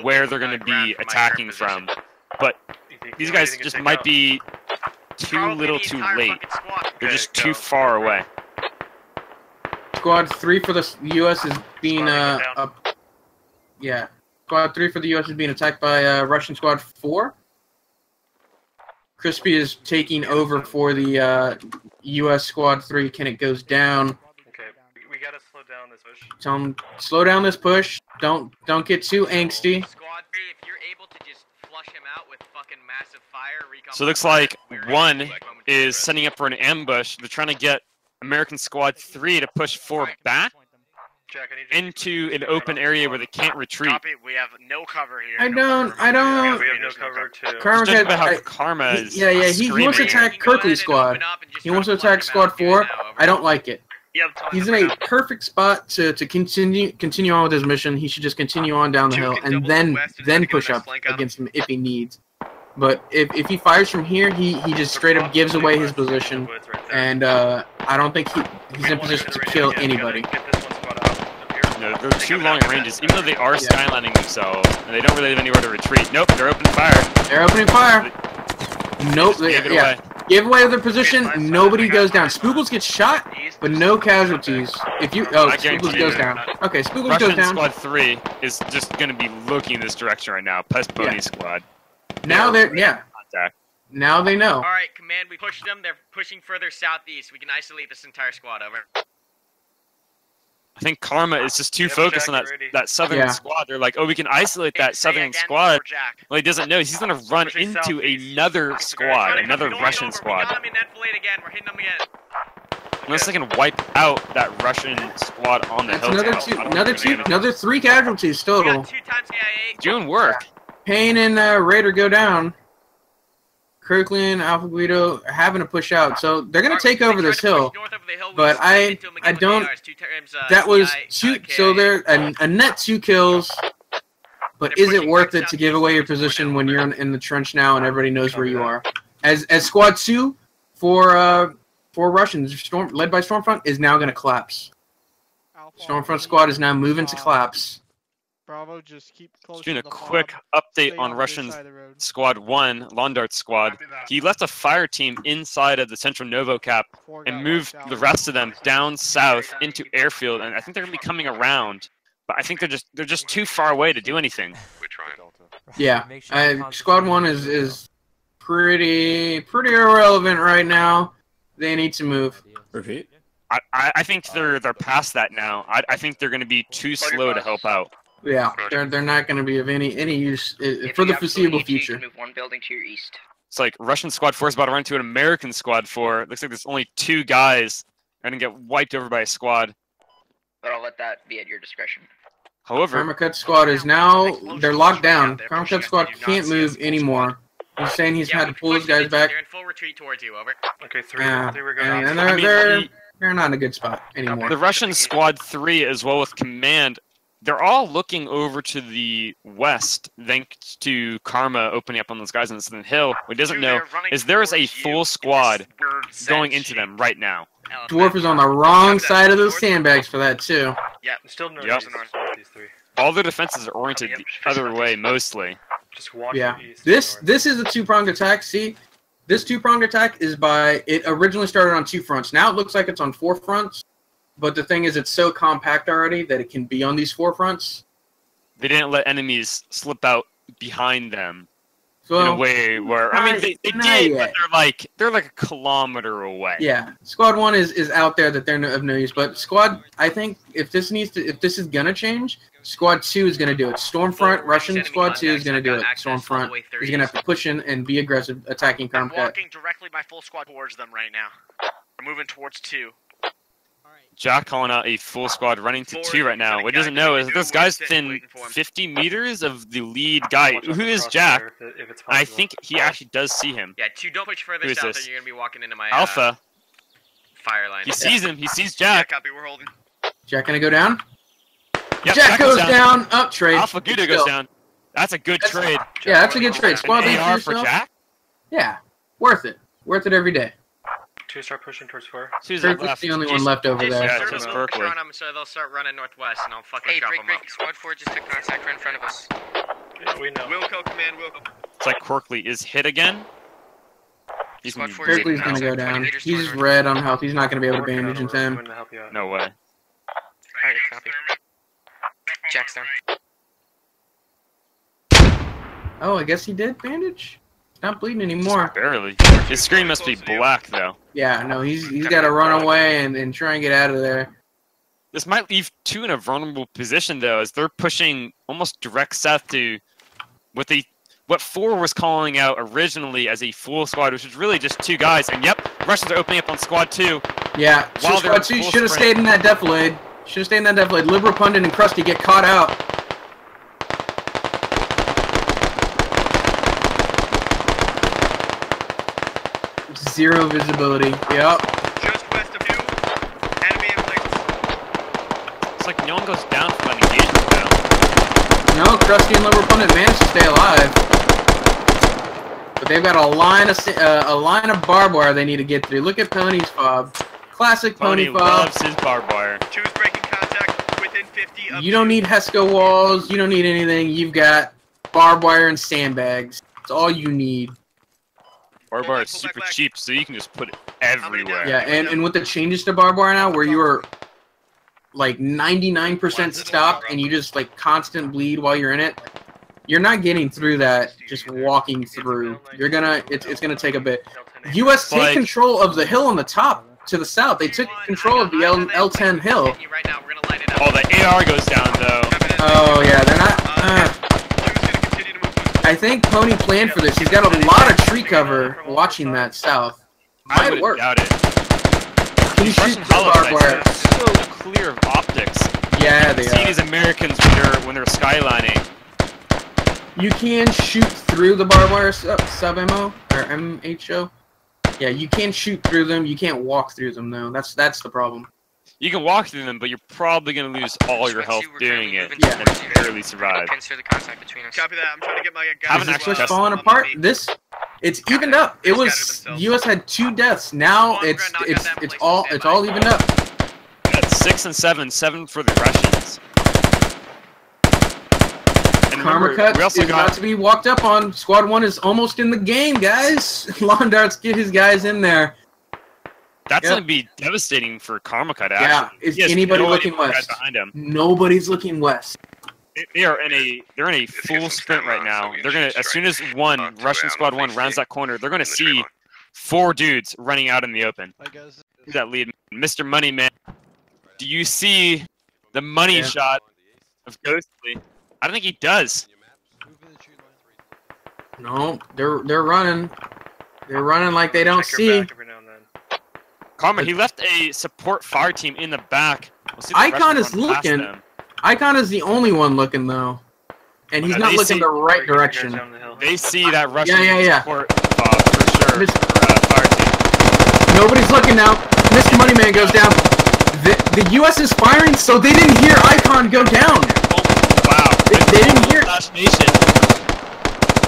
where they're going to be attacking from. But these guys just might be too little too late. They're just too far away. Squad 3 for the U.S. is being yeah. Squad 3 for the U.S. is being attacked by Russian Squad 4. Crispy is taking over for the U.S. Squad 3. It goes down. Okay, we gotta slow down this push. Tell him, slow down this push. Don't get too angsty. Squad 3, if you're able to just flush him out with fucking massive fire, So it looks like one is setting up for an ambush. They're trying to get American Squad 3 to push 4 back into an open area where they can't retreat. We have no cover here. I don't. Yeah, we have no cover too. Karma, Just about how Karma is he wants to attack Kirkley's squad. He wants to attack Squad 4. I don't like it. He's in a perfect spot to continue on with his mission. He should just continue on down the hill and then push up against him if he needs. But if he fires from here, he just straight up gives away his position, and I don't think he's in position to kill anybody. No, they're too long ranges, even though they are skylining themselves, and they don't really have anywhere to retreat. Nope, they're opening fire. They're opening fire. Nope, give away their position. Nobody goes down. Spoogles gets shot, but no casualties. Spoogles goes down. Okay, Spoogles goes down. Squad 3 is just going to be looking in this direction right now. Pest Pony Squad. Now Now they know. Alright, command, we pushed them. They're pushing further southeast. We can isolate this entire squad, over. I think Karma is just too focused on that southern squad. They're like, oh, we can isolate that southern squad. Well, he doesn't know. He's going to run into another squad, another Russian squad. Unless they can wipe out that Russian squad on the hill. Another 3 casualties total. Doing work. Payne and Raider go down. Kirkland, Alpha Guido having to push out, so they're gonna take over this hill. But I don't. That was 2. So they're a net 2 kills. But is it worth it to give away your position when you're in the trench now and everybody knows where you are? As Squad 2 for Russians, led by Stormfront, is now gonna collapse. Stormfront squad is now moving to collapse. Bravo, just keep close. Doing a quick update on Russian Squad 1, Londart Squad. He left a fire team inside of the Central Novo Cap and moved the rest of them down south into airfield, and I think they're going to be coming around. But I think they're just too far away to do anything. Yeah, Squad 1 is pretty irrelevant right now. They need to move. Repeat. I think they're past that now. I think they're going to be too slow to help out. Yeah, they're not going to be of any use for the foreseeable future. Move 1 building to your east. It's like Russian squad 4 is about to run to an American squad 4. It looks like there's only 2 guys and get wiped over by a squad. But I'll let that be at your discretion. However, Karma Cut squad is now, they're locked down. Karma Cut squad can't move anymore. He's saying he's had to pull his guys back. They're in full retreat towards you, over. Okay, three we're going and up. they're not in a good spot anymore. the Russian squad 3 as well with command, they're all looking over to the west thanks to Karma opening up on those guys on the southern hill. What he doesn't know is there is a full squad going into them right now. Dwarf is on the wrong side of those sandbags for that too. Yep, still north. Yep. These 3. All their defenses are oriented the other way mostly. Just walk Yeah, east. this is a 2-pronged attack. See, this 2-pronged attack is it originally started on 2 fronts. Now it looks like it's on 4 fronts. But the thing is, it's so compact already that it can be on these 4 fronts. They didn't let enemies slip out behind them in So a way where I mean they did, but they're like a kilometer away. yeah, Squad 1 is out there that they're of no use. But Squad, I think if this is gonna change, Squad 2 is gonna do it. Stormfront, Russian Squad 2 is gonna do it. Stormfront is gonna have to push in and be aggressive, attacking I'm Karma Cut. walking directly my full squad towards them right now. We're moving towards 2. Jack calling out a full squad running to 2 right now. What he doesn't know is that this guy's within 50 meters of the lead guy, who is Jack. I think he actually does see him. Yeah, 2, don't push further Who is south this? or you're going to be walking into my Alpha. fire line. He sees him. He sees Jack. Yeah, copy, we're holding. Jack gonna go down? Yep, Jack goes down. Up trade. Alpha Guda goes down. That's a good trade. Yeah, that's a good trade. Squad An lead AR for for yourself. Jack? Yeah, worth it. Worth it every day. 2 start pushing towards 4. Berkeley's the only one left over there. Yeah, just Berkeley. On them so they'll start running northwest and I'll fucking drop them up. Squad 4 just took contact right in front of us. Yeah, we know. Wilco, command, Wilco. It's like Corkley is hit again. He's Squad 4 Berkeley's gonna go down. He's red on health. He's not gonna be able to bandage into him. No way. Alright, copy. Jack's down. Oh, I guess he did bandage? Not bleeding anymore. Barely. His screen must be black though. Yeah, no, he's got to run away and try and get out of there. This might leave 2 in a vulnerable position though, as they're pushing almost direct south to what 4 was calling out originally as a full squad, which was really just 2 guys. And yep, Russians are opening up on squad 2. Yeah, so squad 2 should have stayed in that defilade. Should have stayed in that defilade. Liberal Pundit and Krusty get caught out. Zero visibility. Yep. Just west of you. Enemy in place. It's like no one goes down for that engagement now. No, Krusty and Liberal Pundit managed to stay alive. But they've got a line of barbed wire they need to get through. Look at Pony's fob. Classic Pony fob. Loves his barbed wire. 2's breaking contact within 50 of You don't need Hesco walls. You don't need anything. You've got barbed wire and sandbags. That's all you need. Barbed wire is super cheap, so you can just put it everywhere. Yeah, and with the changes to barbed wire now, where you are like 99% stop and you just like constant bleed while you're in it, you're not getting through that just walking through. You're gonna it's gonna take a bit. US take control of the hill on the top to the south. They took control of the L10 hill. Oh, the AR goes down though. Oh yeah, they're not. I think Pony planned for this. He's got a lot of tree cover watching that south. I Might work. doubt it. Can you shoot the barbed wire? So clear of optics. Yeah, they Seeing are. these Americans when they're skylining. You can shoot through the barbed wire sub-MO or MHO. Yeah, you can shoot through them. You can't walk through them though. That's the problem. You can walk through them, but you're probably going to lose all your health doing it and barely survive. Copy that. I'm trying to get my guys. Haven't Is actually this falling apart? It's evened up. It was US had 2 deaths. Now it's all evened up. That's 6 and 7, 7 for the Russians. And Karma Cut we also is about to be walked up on. Squad 1 is almost in the game, guys. Lawn Darts, get his guys in there. That's going to be devastating for Karma Cut. Yeah, is anybody looking west? Behind him. Nobody's looking west. They're in a full sprint right now. They're gonna as soon as Russian squad 1 rounds that corner, they're gonna see 4 dudes running out in the open. That lead, Mr. Moneyman. Do you see the money shot of Ghostly? I don't think he does. No, they're running. They're running like they don't see. Karma, he left a support fire team in the back. We'll see the Icon rest is run past looking. them. Icon is the only one looking though, and he's Yeah, not they looking see- the right direction. They see that Russian Yeah. support for sure. Fire team. Nobody's looking now. Mr. Moneyman goes down. The U.S. is firing, so they didn't hear Icon go down. Wow. They didn't hear. Nation.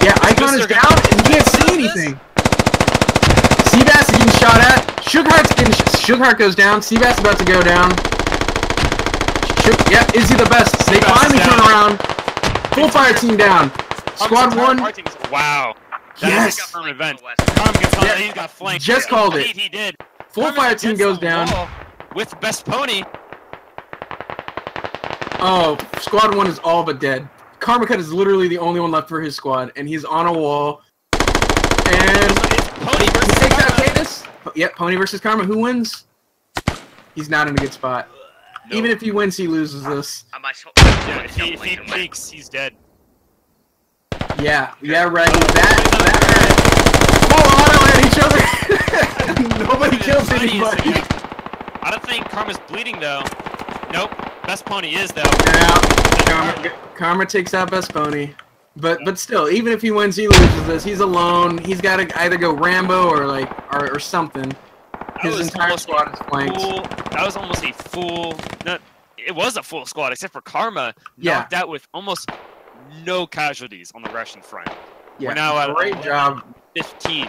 Yeah, Icon is down, and he can't see anything. Seabass is getting shot at. Sugarheart goes down. Seabass about to go down. Yeah, is he the best? They finally turn around. Full fire team down. Squad 1. Wow. Yes. From event. Karma gets on, he's got flanked. Just called it. He did. Full fire team goes down. With best pony. Oh, squad 1 is all but dead. Karma Cut is literally the only one left for his squad, and he's on a wall. And Pony versus he takes out Cadus. Yep, Pony versus Karma. Who wins? He's not in a good spot. No. Even if he wins, he loses this. Yeah, if he peeks, he's dead. Yeah, right. That full auto at each other. Nobody kills anybody. I don't think Karma's bleeding though. Nope. Best pony is though. Yeah, Karma takes out Best Pony. But still, even if he wins, he loses this. He's alone. He's got to either go Rambo or something. His entire squad is flanked. That was almost a full. No, it was a full squad except for Karma. Knocked out with almost no casualties on the Russian front. Yeah, we're now at great job. 15.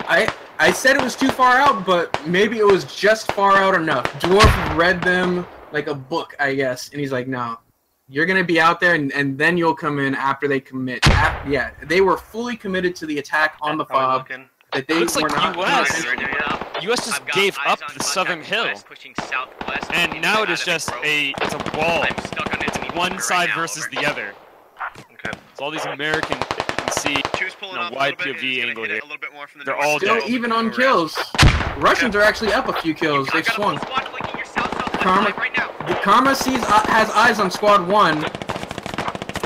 I said it was too far out, but maybe it was just far out enough. Dwarf read them like a book, I guess, and he's like, no. You're going to be out there, and then you'll come in after they commit. Yeah, they were fully committed to the attack on the fob. That they looks were like not. US just gave up the southern hill, and now it is just it's a wall. It's one side versus the other. Okay. So all these Americans, you can see, wide POV angle here. They're all Still dead. even on kills. Russians are actually up a few kills. They've swung. Karma has eyes on squad 1.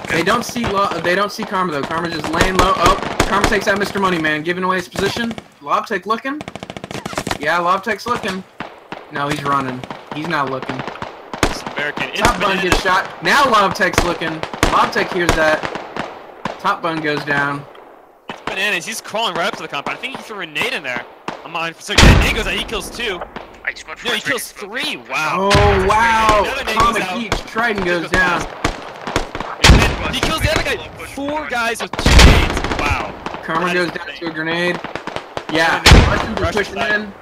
They don't see Karma though. Karma's just laying low. Oh, Karma takes out Mr. Moneyman, giving away his position. Lobtech looking. Yeah, Lobtech's looking. No, he's running. He's not looking. Top Bun gets shot. Now Lobtech's looking. Lobtech hears that. Top Bun goes down. It's bananas. He's crawling right up to the compound. I think he threw a nade in there. I'm on. So nade goes out. He kills 2. No, he kills 3. Wow. Oh wow. Another nade Karma goes out. keeps. Trident goes down. He kills the other guy. 4 guys with 2 nades. Wow. Karma goes down to a grenade. Yeah, Russians are pushing in.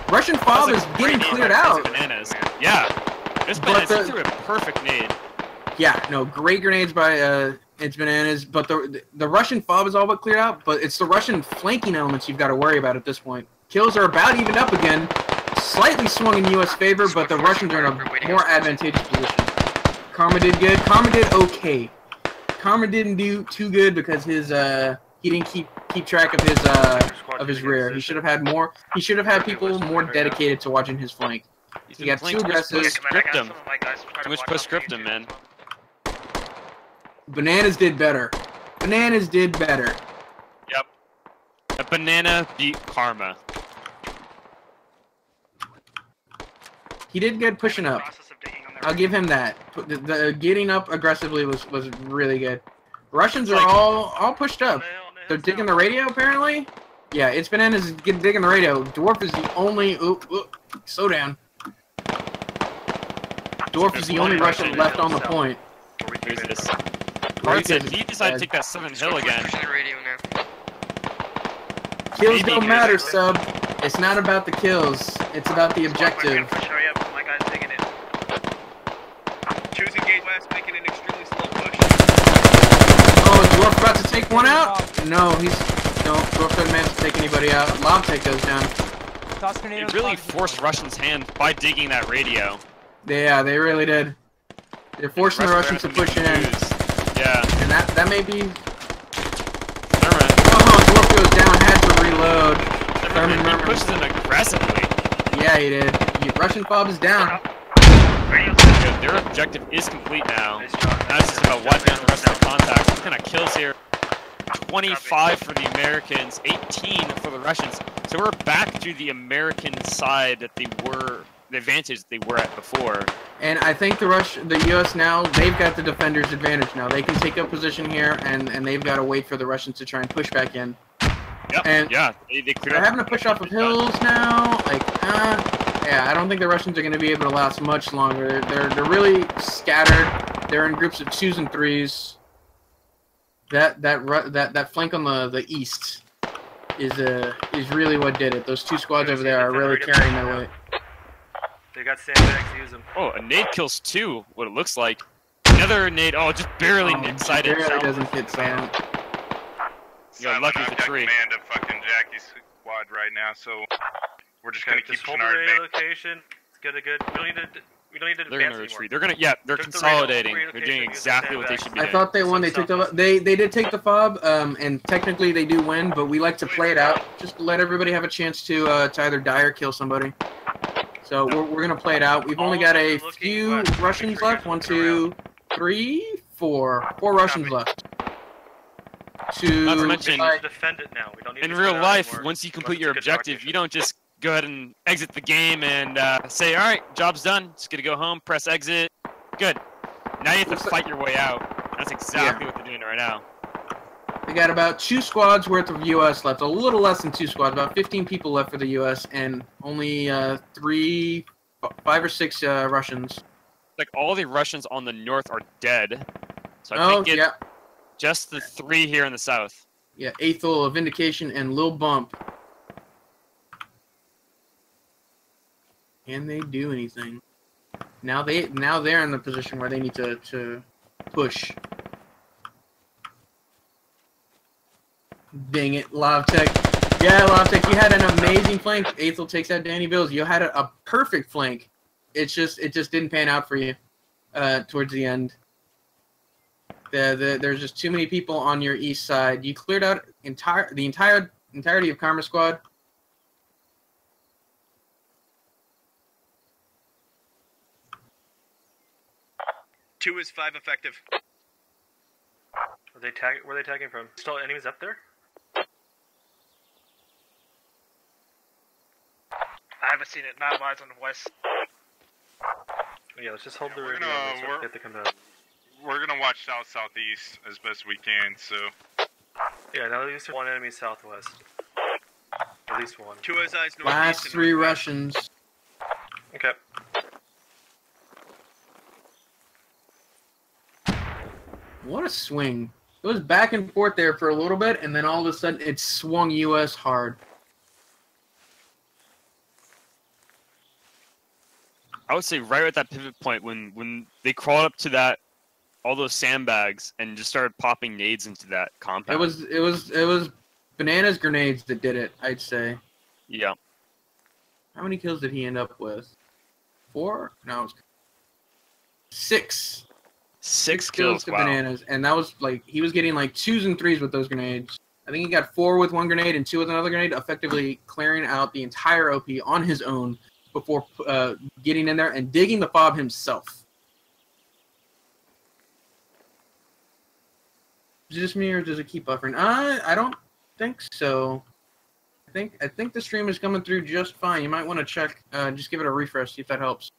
Russian fob is getting cleared out. Bananas. Yeah. This bananas he threw a perfect nade. Yeah, no, great grenades by It's Bananas, but the Russian fob is all but cleared out, but it's the Russian flanking elements you've got to worry about at this point. Kills are about evened up again. Slightly swung in U.S. favor, but the Russians are in a more advantageous position. Karma did good. Karma did okay. Karma didn't do too good because his he didn't keep track of his rear. He should have had more. He should have had people more dedicated to watching his flank. He got too aggressive. Too much post-scriptum, man. Bananas did better. Bananas did better. Yep. A banana beat Karma. He did good pushing up. I'll give him that. The getting up aggressively was really good. Russians are all pushed up. They're digging the radio apparently. Yeah, It's Bananas digging the radio. Dwarf is the only. Slow down. Dwarf is the only Russian left on the point. Who's this? Barton, he decided to take that southern hill again. Kills don't matter, sub. It's not about the kills. It's about the objective. Hurry up, my guy's digging it. Choosing gate west, making an extremely slow push. Oh, Dwarf about to take one out? No, Dwarf doesn't manage to take anybody out. Lobtech goes down. It really forced Russians' hand by digging that radio. Yeah, they really did. They're forcing the Russians to push in. Yeah. And that may be... Oh, Dwarf goes down, had to reload. He pushes him aggressively. Yeah, he did. Russian fob is down. Their objective is complete now. Now it's just about wiping out the rest of the contacts. What kind of kills here? 25 for the Americans, 18 for the Russians. So we're back to the American side that they were, the advantage they were at before. And I think the U.S. now, they've got the defenders' advantage now. They can take up position here, and they've got to wait for the Russians to try and push back in. Yep. And yeah, they they're having to push off of hills now. Like, yeah, I don't think the Russians are going to be able to last much longer. They're really scattered. They're in groups of 2s and 3s. That flank on the east is really what did it. Those 2 squads over there are really carrying their weight. They got sandbags to use them. Oh, a nade kills 2, what it looks like. Another nade, just barely excited. Barely doesn't hit silent. You got lucky with the tree. I'm command of fucking Jackie's squad right now, so we're just gonna keep hold our the advantage. location. It's good. We don't need to They're advance gonna retreat. anymore. They're consolidating. They're doing exactly what they should be doing. I thought they won. They took the. They did take the fob, and technically they do win, but we like to play it out. Just let everybody have a chance to either die or kill somebody. So we're gonna play it out. We've only got a few Russians left. 1, 2, 3, 4. 4 Russians left. Not to mention, defend it now. We don't need in to real defend it life, anymore. once you complete your objective, you don't just go ahead and exit the game and say, all right, job's done. Just gonna go home, press exit. Good. Now you have to fight your way out. That's exactly what they're doing right now. We got about 2 squads worth of U.S. left. A little less than 2 squads. About 15 people left for the U.S. and only 5 or 6 Russians. Like all the Russians on the north are dead. So I think it's just the 3 here in the south. Yeah, Aethel, Vindication, and Lil Bump. Can they do anything? Now they're in the position where they need to push. Dang it, LovTech. Yeah, LovTech, you had an amazing flank. Aethel takes out Danny Bills. You had a perfect flank. It just didn't pan out for you towards the end. There's just too many people on your east side. You cleared out the entirety of Karma Squad. Two is 5 effective. Where are they tagging from? Still enemies up there? I haven't seen it. Not wise on the west. Yeah, let's just hold the we're radio. gonna- Get the command. We're gonna watch south-southeast as best we can, so... Yeah, now at least one enemy southwest. At least one. 2 is eyes northeast. Last 3 Russians. Okay. What a swing. It was back and forth there for a little bit, and then all of a sudden it swung U.S. hard. I would say right at that pivot point when they crawled up to that, all those sandbags, and just started popping nades into that compound. It was Bananas grenades that did it, I'd say. Yeah. How many kills did he end up with? 4? No, it was 6. 6 kills to Bananas, and that was like he was getting like 2s and 3s with those grenades. I think he got 4 with one grenade and 2 with another grenade, effectively clearing out the entire OP on his own before getting in there and digging the fob himself. Is it just me or does it keep buffering? I don't think so. I think the stream is coming through just fine. You might want to check. Just give it a refresh, see if that helps.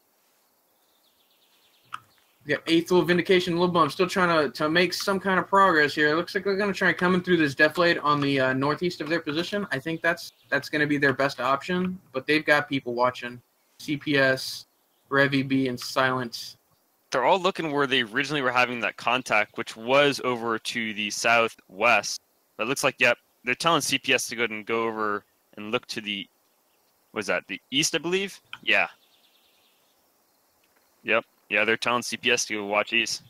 We got Aethel, Vindication, Lil Bump still trying to make some kind of progress here. It looks like they're going to try coming through this deflate on the northeast of their position. I think that's going to be their best option, but they've got people watching. CPS, Revy B, and Silent. They're all looking where they originally were having that contact, which was over to the southwest. But it looks like, yep, they're telling CPS to go ahead and go over and look to the, what is that, the east, I believe? Yeah. Yep. Yeah, they're telling CPS to go watch east.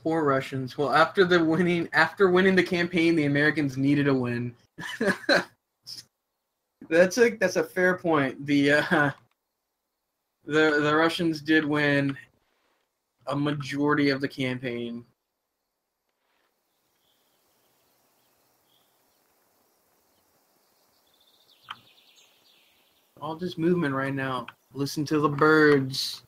Poor Russians. Well, after winning the campaign, the Americans needed a win. That's a fair point. The Russians did win a majority of the campaign. all this movement right now. Listen to the birds.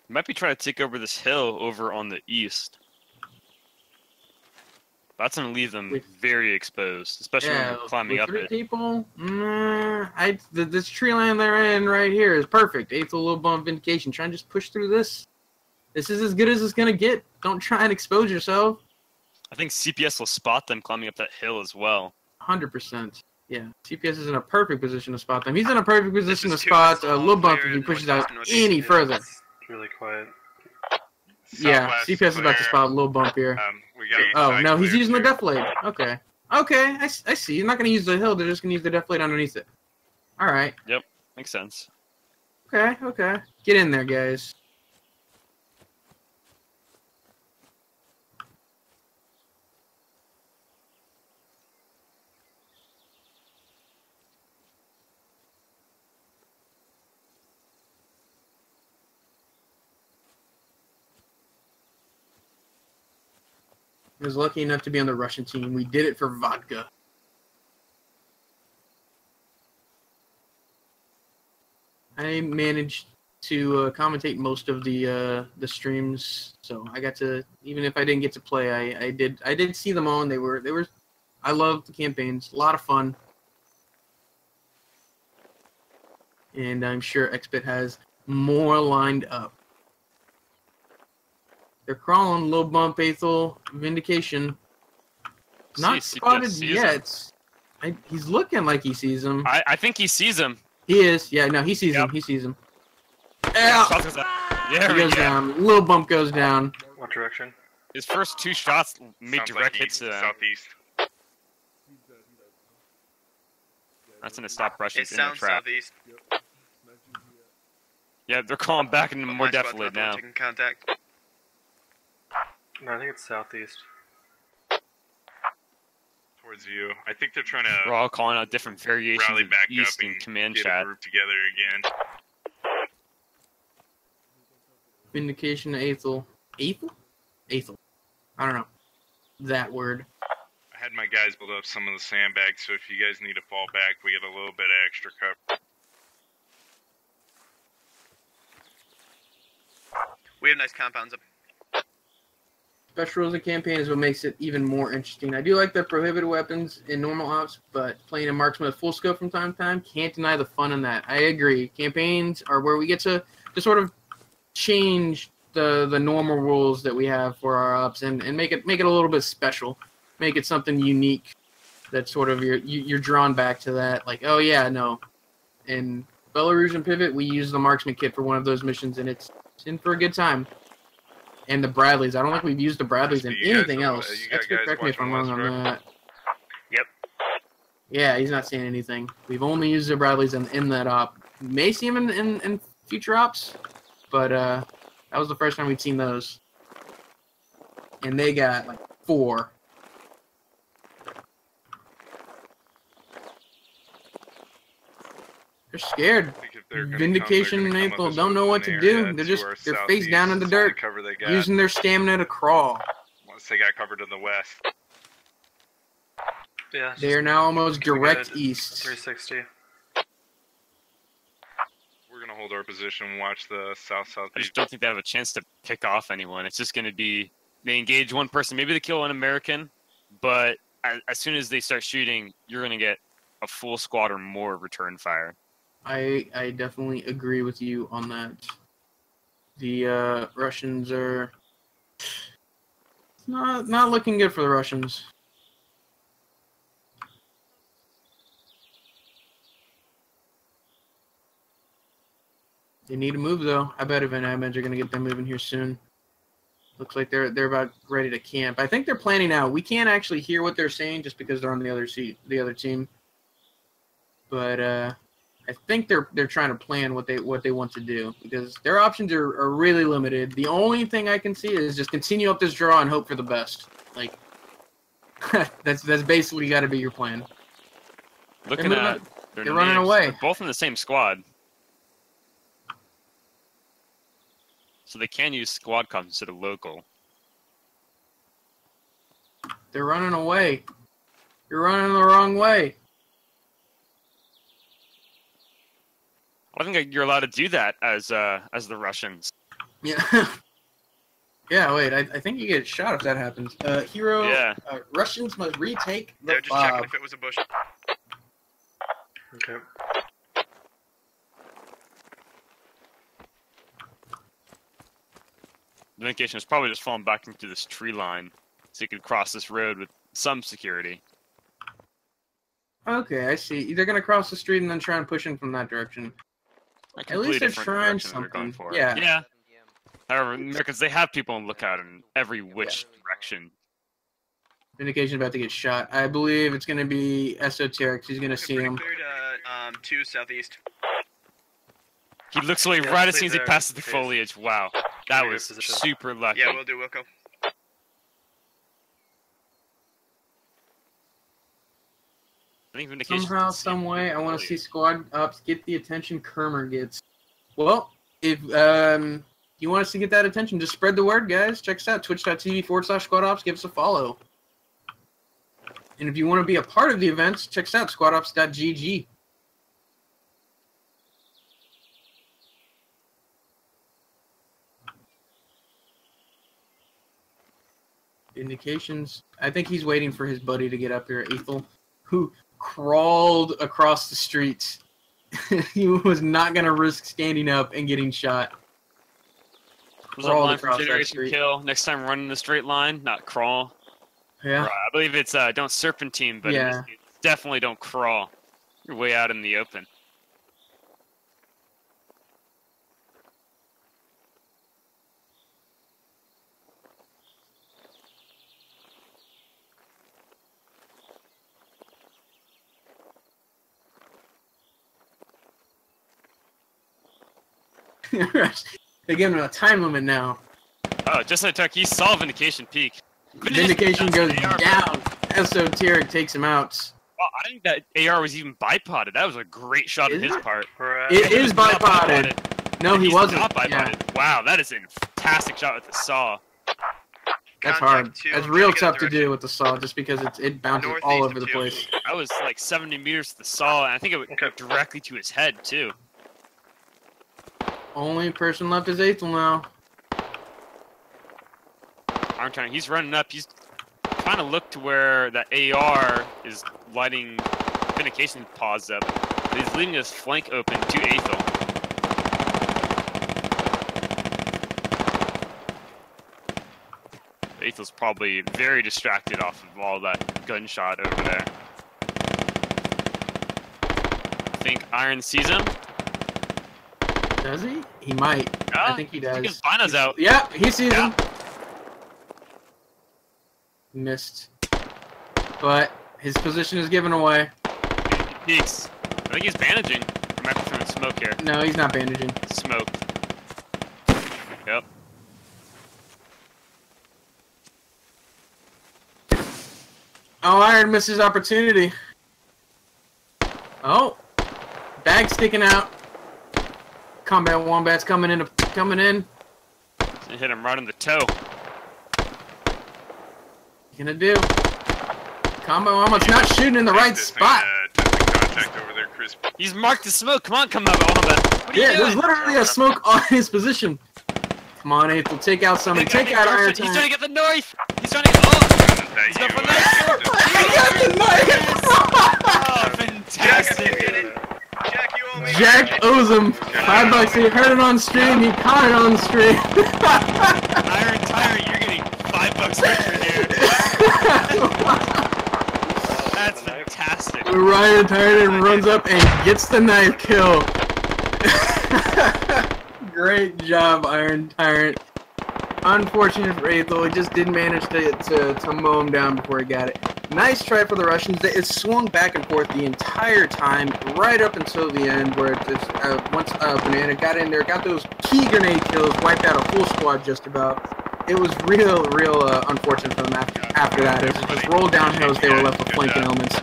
Might be trying to take over this hill over on the east. That's gonna leave them very exposed, especially when they're climbing up 3 it. people. This tree line they're in right here is perfect. 8th a little bump vindication. Try and just push through this. This is as good as it's gonna get. Don't try and expose yourself. I think CPS will spot them climbing up that hill as well. 100%. Yeah, CPS is in a perfect position to spot them. He's in a perfect position to spot a little bump if he pushes out any further. Really quiet. Yeah, CPS is about to spot a little bump here. Oh, no, he's using the deflate. Okay. Okay, I see. You're not going to use the hill. They're just going to use the deflate underneath it. All right. Yep, makes sense. Okay, okay. Get in there, guys. I was lucky enough to be on the Russian team. We did it for vodka. I managed to commentate most of the streams, so I got to, even if I didn't get to play, I did see them all, and they were I loved the campaigns. A lot of fun. And I'm sure XBit has more lined up. They're crawling, low bump, Aethel, Vindication. Not spotted yet. He's looking like he sees him. I think he sees him. He is. Yeah, no, he sees him. He sees him. Yeah, he goes down. Little bump goes down. What direction? His first 2 shots made direct hits to southeast. That's gonna stop Russians It in the sounds trap. southeast. Yeah, they're calling back into more deflate now. Taking contact. No, I think it's southeast. Towards you. I think they're trying to. We're all calling out different variations rally of back east up in and command get chat. a group together again. Vindication, Aethel. Aethel? Aethel. I don't know. That word. I had my guys build up some of the sandbags, so if you guys need to fall back, we get a little bit of extra cover. We have nice compounds up. Special rules and campaign is what makes it even more interesting. I do like the prohibited weapons in normal ops, but playing a marksman with full scope from time to time, can't deny the fun in that. I agree. Campaigns are where we get to sort of change the normal rules that we have for our ops and make it a little bit special. Make it something unique that sort of you're drawn back to that. Like, oh yeah, no. In Belarus and Pivot, we use the marksman kit for one of those missions, and it's in for a good time. And the Bradleys. I don't think we've used the Bradleys in anything else. Correct me if I'm wrong on that. Yep. Yeah, he's not saying anything. We've only used the Bradleys in that op. May see him in future ops, but that was the first time we'd seen those. And they got like 4. They're scared. Vindication and April don't know what to do. They're face down in the dirt, using their stamina to crawl. Once they got covered to the west. Yeah. They are now almost direct east. 360. We're gonna hold our position and watch the south-southeast. I just don't think they have a chance to pick off anyone. It's just going to be they engage one person, maybe they kill an American, but as soon as they start shooting, you're going to get a full squad or more return fire. I definitely agree with you on that. The Russians are not looking good for the Russians. They need to move though. I bet Event admins are gonna get them moving here soon. Looks like they're about ready to camp. I think they're planning out. We can't actually hear what they're saying just because they're on the other team. But I think they're trying to plan what they want to do because their options are really limited. The only thing I can see is just continue up this draw and hope for the best. Like that's basically got to be your plan. Looking at They're running away. They're both in the same squad. So they can use squad comms instead of local. They're running away. You're running the wrong way. I think you're allowed to do that as the Russians. Yeah. Yeah, wait, I think you get shot if that happens. Hero, Yeah. Russians must retake the They're just checking fob. if it was a bush. Okay. The indication is probably just falling back into this tree line, so you could cross this road with some security. Okay, I see. They're gonna cross the street and then try and push in from that direction. At least they're trying something. Yeah. Yeah. However, Americans, they have people on lookout in every which direction. Vindication about to get shot. I believe it's gonna be Esoteric. He's gonna see him. Cleared 2 southeast. He looks away Yeah, right as stay soon as he there. passes the foliage. Wow. That was super lucky. Yeah, we'll do, Wilco. I think Vindication Somehow, some way, I want to see squad ops get the attention Kermer gets. Well, if you want us to get that attention, just spread the word, guys. Check us out, twitch.tv/squad ops. Give us a follow. And if you want to be a part of the events, check us out, squadops.gg. Indications. I think he's waiting for his buddy to get up here, Ethel, who crawled across the street. He was not going to risk standing up and getting shot. Was a line for generation kill. Next time, run in the straight line, not crawl. Yeah. Or, I believe it's don't serpentine, but Yeah. definitely don't crawl. You're way out in the open. They give him a time limit now. Oh, just like Tuck, he saw Vindication peak. Vindication goes down. Esoteric takes him out. Well, I think that AR was even bipoded. That was a great shot on his part. It is bipoded. No, he wasn't. Not bipoded. Yeah. Wow, that is a fantastic shot with the saw. That's hard. That's real tough to do with the saw, just because it bounces all over the place. That was like 70 meters to the saw, and I think it would go directly to his head, too. Only person left is Ethel now. Armtime, he's running up. He's trying to look to where that AR is lighting Vindication paws up. But he's leaving his flank open to Ethel. Ethel's probably very distracted off of all that gunshot over there. I think Iron sees him. Does he? He might. Yeah, I think he does. His Bino's out. Yeah, he sees him. Missed. But his position is given away. He peeks. I think he's bandaging. Or might be throwing smoke here. No, he's not bandaging. Smoke. Yep. Oh, Iron misses opportunity. Oh, bag sticking out. Combat Wombat's coming in. Hit him right in the toe. Gonna do. Combat Wombat's not shooting in the right spot. Contact over there, Chris. He's marked the smoke. Come on, Combat Wombat. What are you doing? There's literally a smoke on his position. Come on, Ethel, take out somebody. Take out Iron He's Time. trying to get the knife. He's trying to get. Oh! He's going for the knife. He got the knife. Oh, fantastic. Jack owes him $5. He heard it on stream. He caught it on stream. Iron Tyrant, you're getting $5 extra here. That's fantastic. Ryan Tyrant runs up and gets the knife kill. Great job, Iron Tyrant. Unfortunate for Ethel, he just didn't manage to mow him down before he got it. Nice try for the Russians. It swung back and forth the entire time, right up until the end, where it just, once Banana got in there, got those key grenade kills, wiped out a full squad just about. It was real unfortunate for them after that. It was just rolled downhill as they were left with flanking elements.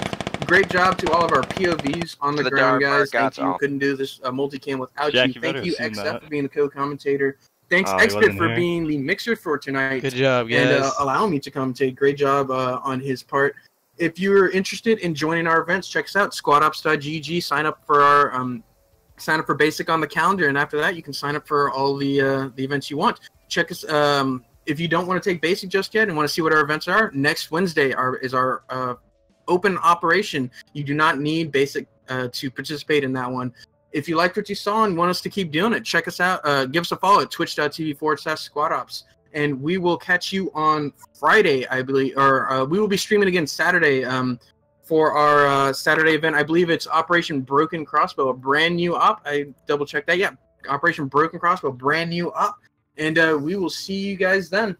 great job to all of our POVs on the the ground, dark guys. Thank dark you. off. Couldn't do this multicam without Jack, you. you better Thank you, assume XF, that. for being the co-commentator. Thanks, Oh, he Xpit, wasn't for here? being the mixer for tonight. Good job, And guys. allowing me to commentate. Great job on his part. If you're interested in joining our events, check us out, squadops.gg. Sign up for our sign up for basic on the calendar, and after that, you can sign up for all the events you want. Check us. If you don't want to take basic just yet and want to see what our events are, next Wednesday is our open operation. You do not need basic to participate in that one. If you liked what you saw and want us to keep doing it, check us out. Give us a follow at twitch.tv/squadops. And we will catch you on Friday, I believe, or we will be streaming again Saturday for our Saturday event. I believe it's Operation Broken Crossbow, a brand new op. I double checked that. Yeah, Operation Broken Crossbow, brand new op. And we will see you guys then.